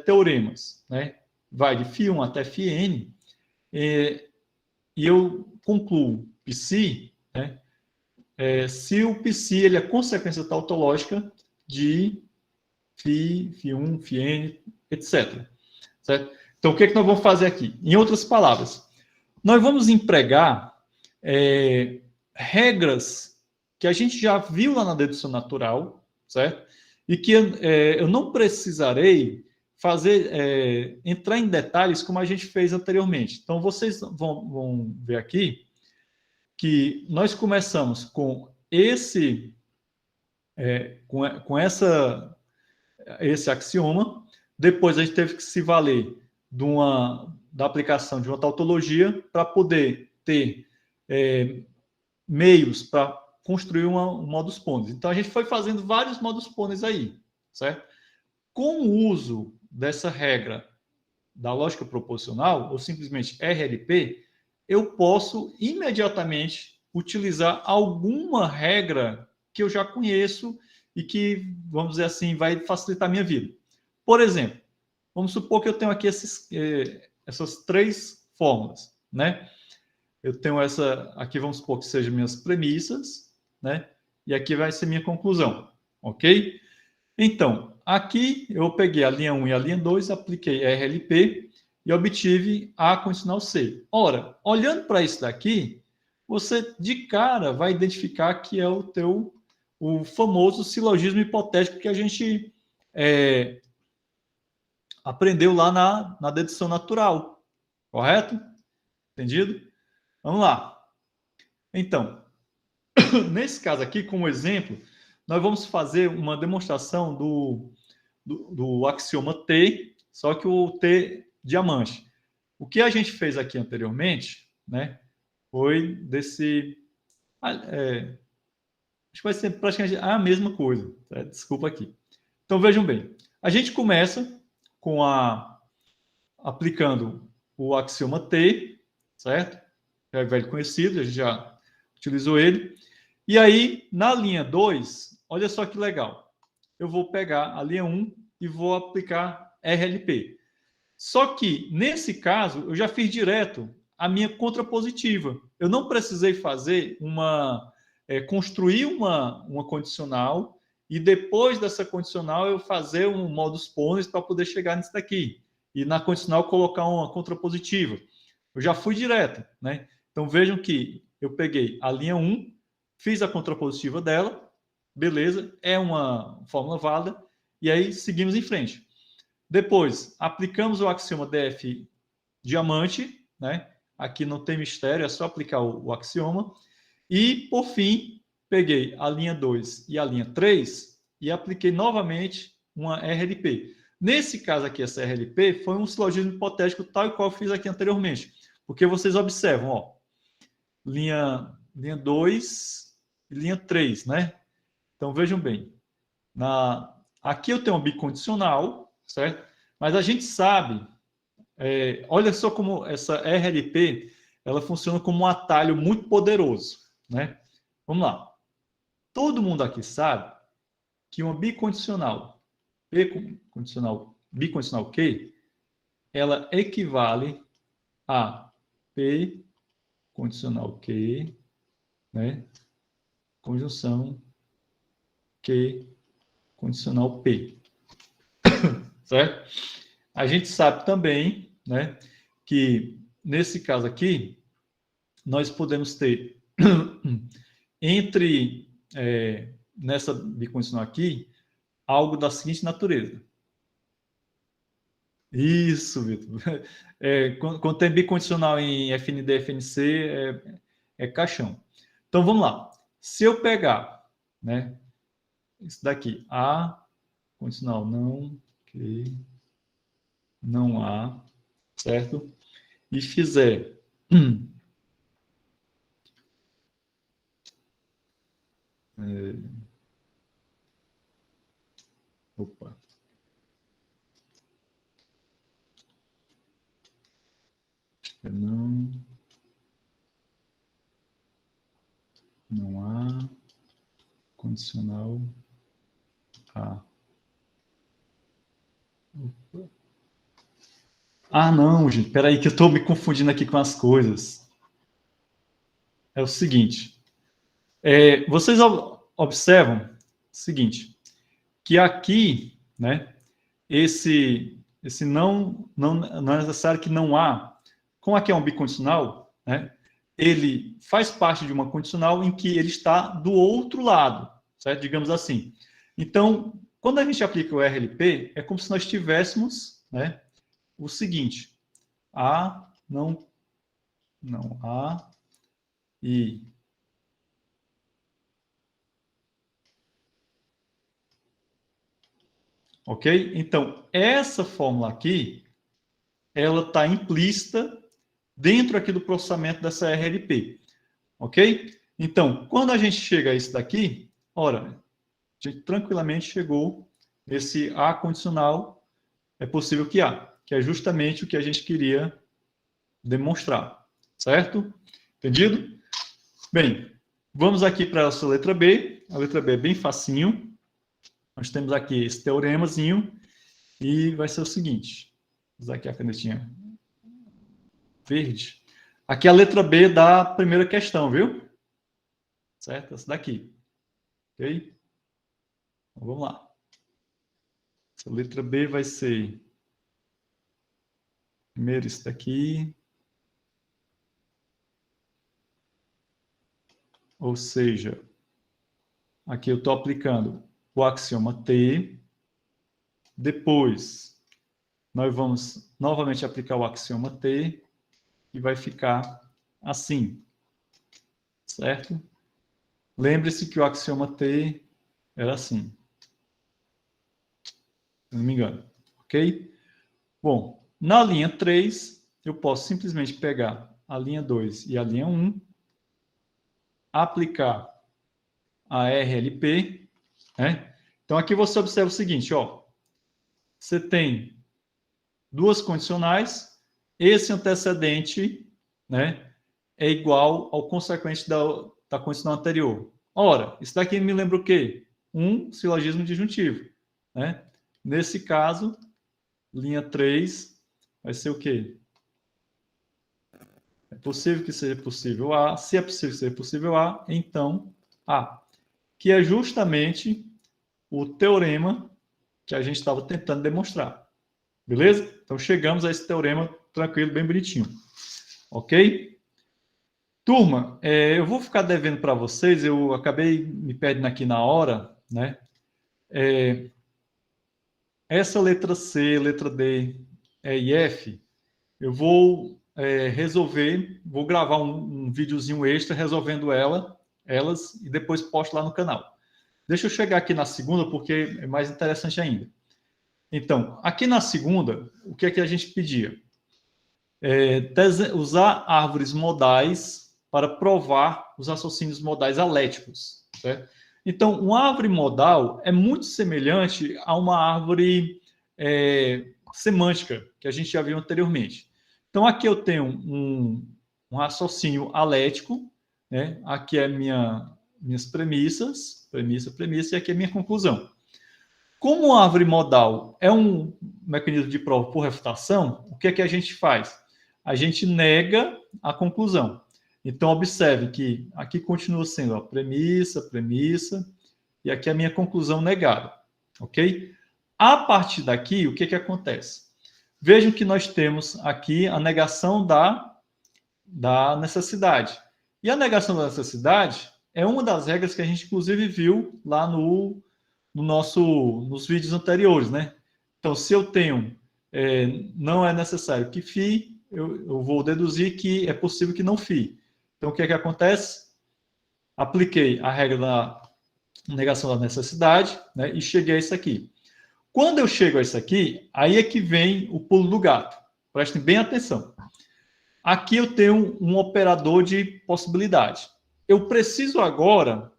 teoremas, né, vai de φ1 até φn, e eu concluo psi, né, se o psi ele é consequência tautológica de φ1, φn, etc. Certo? Então, o que é que nós vamos fazer aqui? Em outras palavras, nós vamos empregar regras que a gente já viu lá na dedução natural, certo? E que eu não precisarei entrar em detalhes como a gente fez anteriormente. Então, vocês vão ver aqui que nós começamos com esse axioma, depois a gente teve que se valer da aplicação de uma tautologia para poder ter meios para construir um modus ponens. Então, a gente foi fazendo vários modus ponens aí, certo? Com o uso dessa regra da lógica proposicional, ou simplesmente RLP, eu posso imediatamente utilizar alguma regra que eu já conheço e que, vamos dizer assim, vai facilitar a minha vida. Por exemplo, vamos supor que eu tenho aqui essas três fórmulas, né? Eu tenho aqui vamos supor que sejam minhas premissas, né? E aqui vai ser minha conclusão, ok? Então, aqui eu peguei a linha 1 e a linha 2, apliquei RLP e obtive a condicional C. Ora, olhando para isso daqui, você de cara vai identificar que é o famoso silogismo hipotético que a gente aprendeu lá na dedução natural, correto? Entendido? Vamos lá. Então, nesse caso aqui, como exemplo, nós vamos fazer uma demonstração do axioma T, só que o T diamante. O que a gente fez aqui anteriormente, né, foi desse... acho que vai ser praticamente a mesma coisa. Desculpa aqui. Então, vejam bem. A gente começa aplicando o axioma T, certo? É velho conhecido, a gente já utilizou ele. E aí, na linha 2, olha só que legal. Eu vou pegar a linha 1 e vou aplicar RLP. Só que, nesse caso, eu já fiz direto a minha contrapositiva. Eu não precisei fazer construir uma condicional e depois dessa condicional eu fazer um modus ponens para poder chegar nisso daqui. E na condicional colocar uma contrapositiva. Eu já fui direto, né? Então vejam que eu peguei a linha 1, fiz a contrapositiva dela, beleza, é uma fórmula válida, e aí seguimos em frente. Depois, aplicamos o axioma DF diamante, né? Aqui não tem mistério, é só aplicar o axioma. E, por fim, peguei a linha 2 e a linha 3 e apliquei novamente uma RLP. Nesse caso aqui, essa RLP foi um silogismo hipotético tal e qual eu fiz aqui anteriormente. Porque vocês observam, ó, linha 2 e linha 3, né? Então, vejam bem. Aqui eu tenho um bicondicional, certo? Mas a gente sabe, olha só como essa RLP, ela funciona como um atalho muito poderoso, né? Vamos lá. Todo mundo aqui sabe que uma bicondicional, bicondicional Q, ela equivale a P condicional Q, né? Conjunção Q condicional P, certo? A gente sabe também, né, que nesse caso aqui, nós podemos ter entre, nessa bicondicional aqui, algo da seguinte natureza. Isso, Vitor. Quando tem bicondicional em FND, FNC, é caixão. Então, vamos lá. Se eu pegar, né, isso daqui, A, condicional não, que não há, certo? E fizer opa. Não há condicional A. Opa. Ah, não, gente, peraí que eu estou me confundindo aqui com as coisas. É o seguinte, vocês observam o seguinte, que aqui, né, esse não é necessário que não há, como aqui é um bicondicional, né, ele faz parte de uma condicional em que ele está do outro lado, certo? Digamos assim. Então, quando a gente aplica o RLP, é como se nós tivéssemos, né, o seguinte, A não há e ok? Então, essa fórmula aqui, ela está implícita dentro aqui do processamento dessa RLP, ok? Então, quando a gente chega a isso daqui, ora, a gente tranquilamente chegou nesse A condicional, é possível que há, que é justamente o que a gente queria demonstrar, certo? Entendido? Bem, vamos aqui para a sua letra B. A letra B é bem facinho. Nós temos aqui esse teoremazinho e vai ser o seguinte. Vou usar aqui a canetinha verde. Aqui é a letra B da primeira questão, viu? Certo? Essa daqui. Ok? Então, vamos lá. Essa letra B vai ser... Primeiro isso daqui. Ou seja, aqui eu estou aplicando o axioma T. Depois, nós vamos novamente aplicar o axioma T e vai ficar assim, certo? Lembre-se que o axioma T era assim, se não me engano, ok? Bom, na linha 3, eu posso simplesmente pegar a linha 2 e a linha 1, aplicar a RLP, né? Então, aqui você observa o seguinte, ó, você tem duas condicionais, esse antecedente, né, é igual ao consequente da condicional anterior. Ora, isso daqui me lembra o quê? Um silogismo disjuntivo, né? Nesse caso, linha 3 vai ser o quê? É possível que seja possível A. Se é possível que seja possível A, então A. Que é justamente o teorema que a gente estava tentando demonstrar. Beleza? Então chegamos a esse teorema tranquilo, bem bonitinho. Ok? Turma, eu vou ficar devendo para vocês, eu acabei me perdendo aqui na hora, né? Essa letra C, letra D, E e F, eu vou resolver, vou gravar um videozinho extra resolvendo elas e depois posto lá no canal. Deixa eu chegar aqui na segunda, porque é mais interessante ainda. Então, aqui na segunda, o que é que a gente pedia? Usar árvores modais para provar os raciocínios modais aléticos. Certo? Então, uma árvore modal é muito semelhante a uma árvore semântica, que a gente já viu anteriormente. Então, aqui eu tenho um raciocínio alético, né? Aqui é minhas premissas, premissa, e aqui é minha conclusão. Como a árvore modal é um mecanismo de prova por refutação, o que é que a gente faz? A gente nega a conclusão. Então, observe que aqui continua sendo a premissa, e aqui a minha conclusão negada. Ok? A partir daqui, o que é que acontece? Vejam que nós temos aqui a negação da necessidade. E a negação da necessidade é uma das regras que a gente, inclusive, viu lá nos vídeos anteriores, né? Então, se eu tenho, não é necessário que FI, eu vou deduzir que é possível que não FI. Então, o que é que acontece? Apliquei a regra da negação da necessidade, né? E cheguei a isso aqui. Quando eu chego a isso aqui, aí é que vem o pulo do gato. Prestem bem atenção. Aqui eu tenho um operador de possibilidade. Eu preciso agora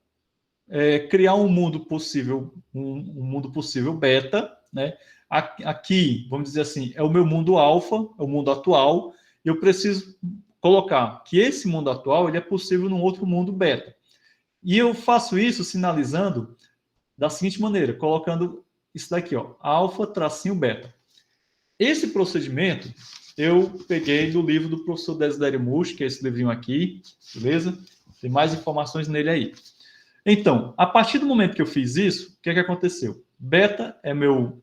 criar um mundo possível, um mundo possível beta, né? Aqui, vamos dizer assim, é o meu mundo alfa, é o mundo atual. Eu preciso colocar que esse mundo atual ele é possível num outro mundo beta. E eu faço isso sinalizando da seguinte maneira, colocando isso daqui, ó, alfa tracinho beta. Esse procedimento eu peguei do livro do professor Desidério Musch, que é esse livrinho aqui, beleza? Tem mais informações nele aí. Então, a partir do momento que eu fiz isso, o que é que aconteceu? Beta é meu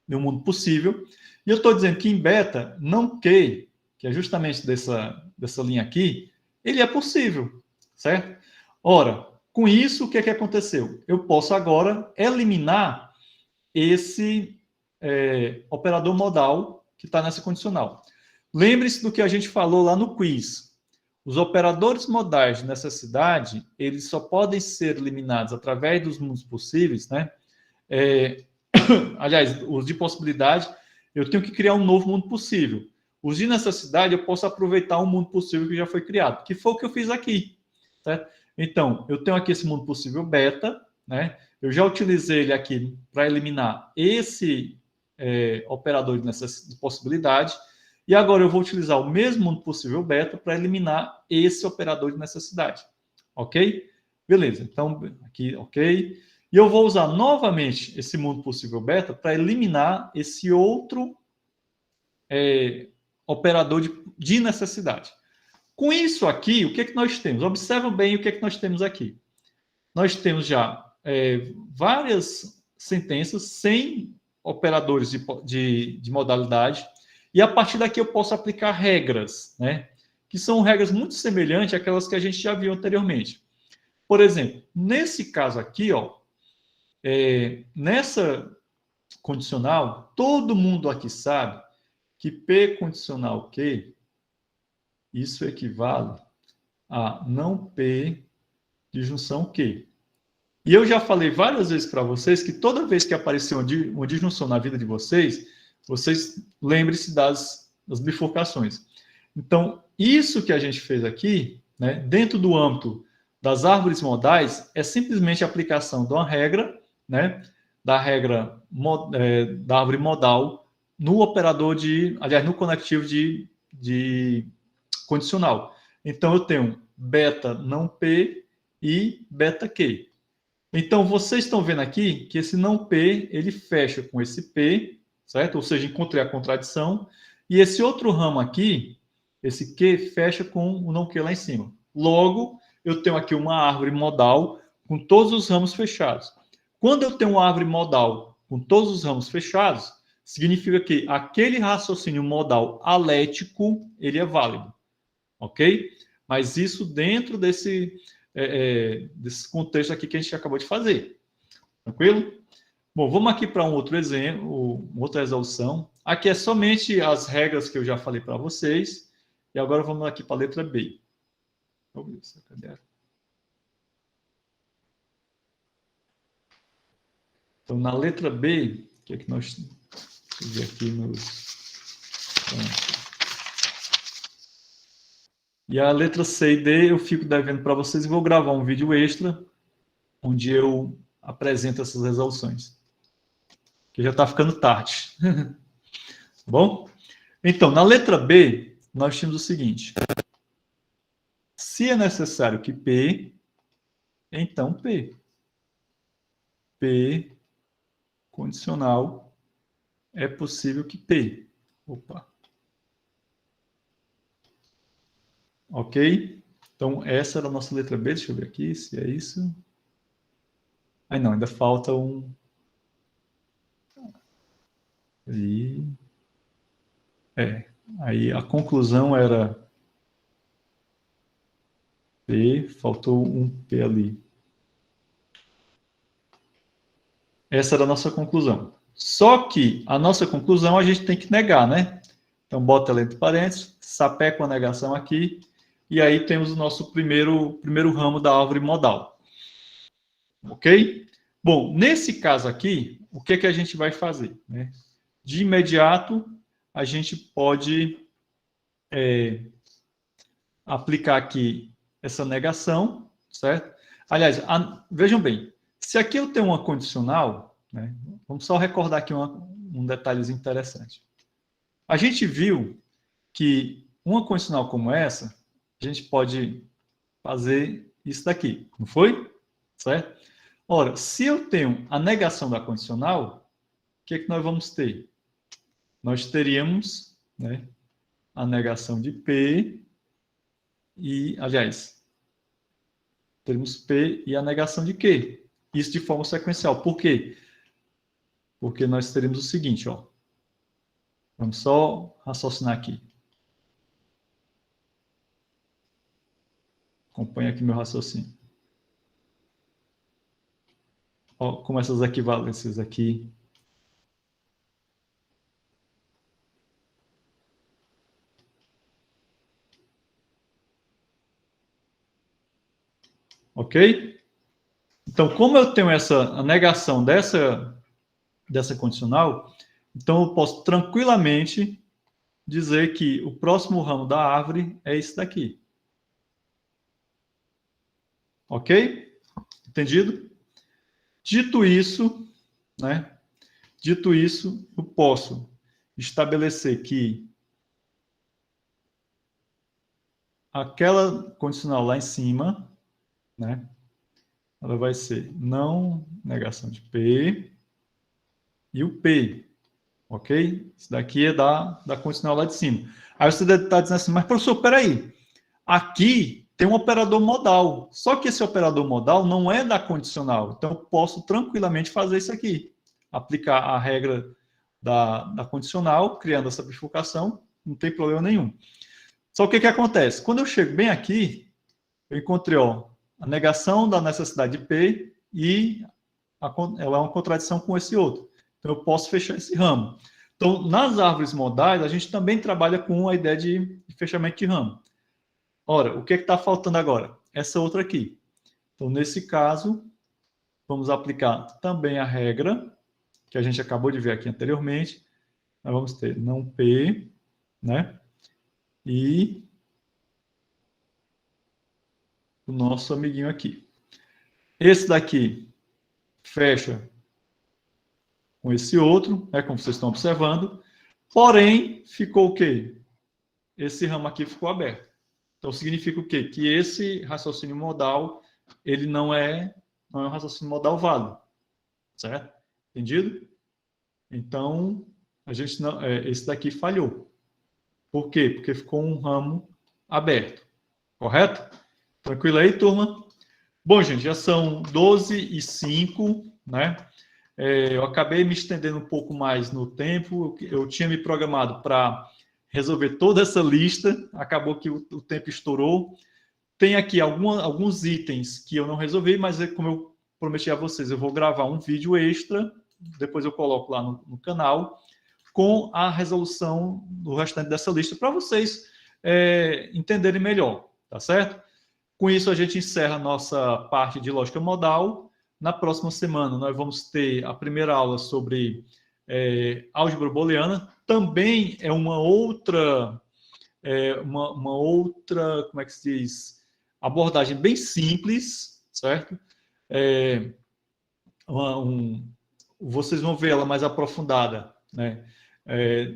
mundo possível, e eu estou dizendo que em beta, não que é justamente dessa linha aqui, ele é possível, certo? Ora, com isso, o que é que aconteceu? Eu posso agora eliminar esse operador modal que está nessa condicional. Lembre-se do que a gente falou lá no quiz. Os operadores modais de necessidade, eles só podem ser eliminados através dos mundos possíveis, né? Aliás, os de possibilidade, eu tenho que criar um novo mundo possível. Os de necessidade, eu posso aproveitar um mundo possível que já foi criado, que foi o que eu fiz aqui. Certo? Então, eu tenho aqui esse mundo possível beta, né? Eu já utilizei ele aqui para eliminar esse operador de possibilidade, e agora eu vou utilizar o mesmo mundo possível beta para eliminar esse operador de necessidade. Ok? Beleza. Então, aqui, ok. E eu vou usar novamente esse mundo possível beta para eliminar esse outro operador de necessidade. Com isso aqui, o que é que nós temos? Observa bem o que é que nós temos aqui. Nós temos já várias sentenças sem operadores de modalidade, e a partir daqui eu posso aplicar regras, né? Que são regras muito semelhantes àquelas que a gente já viu anteriormente. Por exemplo, nesse caso aqui, ó, nessa condicional, todo mundo aqui sabe que P condicional Q, isso equivale a não P de junção Q. E eu já falei várias vezes para vocês que toda vez que aparecer uma disjunção na vida de vocês lembrem-se das bifurcações. Então, isso que a gente fez aqui, né, dentro do âmbito das árvores modais, é simplesmente a aplicação de uma regra, né, da regra da árvore modal no operador aliás, no conectivo de condicional. Então, eu tenho beta não P e beta Q. Então, vocês estão vendo aqui que esse não P, ele fecha com esse P, certo? Ou seja, encontrei a contradição. E esse outro ramo aqui, esse Q, fecha com o não Q lá em cima. Logo, eu tenho aqui uma árvore modal com todos os ramos fechados. Quando eu tenho uma árvore modal com todos os ramos fechados, significa que aquele raciocínio modal alético, ele é válido. Ok? Mas isso dentro desse contexto aqui que a gente acabou de fazer. Tranquilo? Bom, vamos aqui para um outro exemplo, outra resolução. Aqui é somente as regras que eu já falei para vocês. E agora vamos aqui para a letra B. Então, na letra B, o que é que nós... Deixa eu ver aqui nos... E a letra C e D eu fico devendo para vocês e vou gravar um vídeo extra onde eu apresento essas resoluções. Que já está ficando tarde. Bom? Então, na letra B, nós tínhamos o seguinte. Se é necessário que P, então P. P condicional é possível que P. Opa. Ok? Então, essa era a nossa letra B. Deixa eu ver aqui se é isso. Aí não, ainda falta um... Aí a conclusão era P, faltou um P ali. Essa era a nossa conclusão. Só que a nossa conclusão a gente tem que negar, né? Então, bota ela entre parênteses, sapeca a negação aqui, e aí temos o nosso primeiro ramo da árvore modal. Ok? Bom, nesse caso aqui, o que é que a gente vai fazer? Né? De imediato, a gente pode aplicar aqui essa negação, certo? Aliás, vejam bem, se aqui eu tenho uma condicional, né? Vamos só recordar aqui um detalhezinho interessante. A gente viu que uma condicional como essa, a gente pode fazer isso daqui, não foi? Certo? Ora, se eu tenho a negação da condicional, o que é que nós vamos ter? Nós teríamos, né, a negação de P e, aliás, teremos P e a negação de Q. Isso de forma sequencial. Por quê? Porque nós teremos o seguinte, ó. Vamos só raciocinar aqui. Acompanhe aqui meu raciocínio. Ó, como essas equivalências aqui. Ok? Então, como eu tenho a negação dessa condicional, então eu posso tranquilamente dizer que o próximo ramo da árvore é esse daqui. Ok? Entendido? Dito isso, né? Dito isso, eu posso estabelecer que aquela condicional lá em cima, né? Ela vai ser não negação de P e o P, ok? Isso daqui é da condicional lá de cima. Aí você deve estar dizendo assim, mas professor, peraí, aqui tem um operador modal, só que esse operador modal não é da condicional, então eu posso tranquilamente fazer isso aqui, aplicar a regra da condicional, criando essa bifurcação, não tem problema nenhum. Só que o que acontece? Quando eu chego bem aqui, eu encontrei ó, a negação da necessidade de P e ela é uma contradição com esse outro. Então, eu posso fechar esse ramo. Então, nas árvores modais, a gente também trabalha com a ideia de fechamento de ramo. Ora, o que está faltando agora? Essa outra aqui. Então, nesse caso, vamos aplicar também a regra, que a gente acabou de ver aqui anteriormente. Nós vamos ter não P, né? E o nosso amiguinho aqui. Esse daqui fecha com esse outro, né, como vocês estão observando. Porém, ficou o quê? Esse ramo aqui ficou aberto. Então, significa o quê? Que esse raciocínio modal, ele não é um raciocínio modal válido. Certo? Entendido? Então, a gente não, esse daqui falhou. Por quê? Porque ficou um ramo aberto. Correto? Tranquilo aí, turma? Bom, gente, já são 12h05, né? Eu acabei me estendendo um pouco mais no tempo. Eu tinha me programado para resolver toda essa lista. Acabou que o tempo estourou. Tem aqui alguns itens que eu não resolvi, mas como eu prometi a vocês, eu vou gravar um vídeo extra, depois eu coloco lá no canal, com a resolução do restante dessa lista, para vocês entenderem melhor, tá certo? Com isso, a gente encerra a nossa parte de lógica modal. Na próxima semana, nós vamos ter a primeira aula sobre álgebra booleana. Também é uma outra, como é que se diz? Abordagem bem simples, certo? Vocês vão ver ela mais aprofundada, né?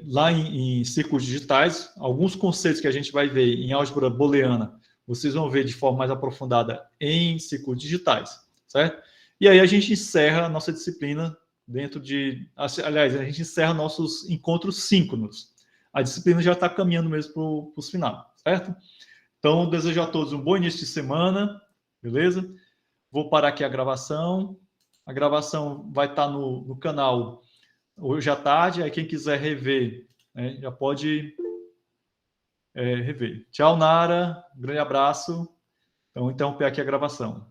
Lá em círculos digitais, alguns conceitos que a gente vai ver em álgebra booleana, vocês vão ver de forma mais aprofundada em círculos digitais, certo? E aí a gente encerra a nossa disciplina dentro de... Aliás, a gente encerra nossos encontros síncronos. A disciplina já está caminhando mesmo para os finais, certo? Então, desejo a todos um bom início de semana, beleza? Vou parar aqui a gravação. A gravação vai estar no canal hoje à tarde. Aí quem quiser rever, né, já pode rever. Tchau, Nara. Um grande abraço. Então, interromper aqui a gravação.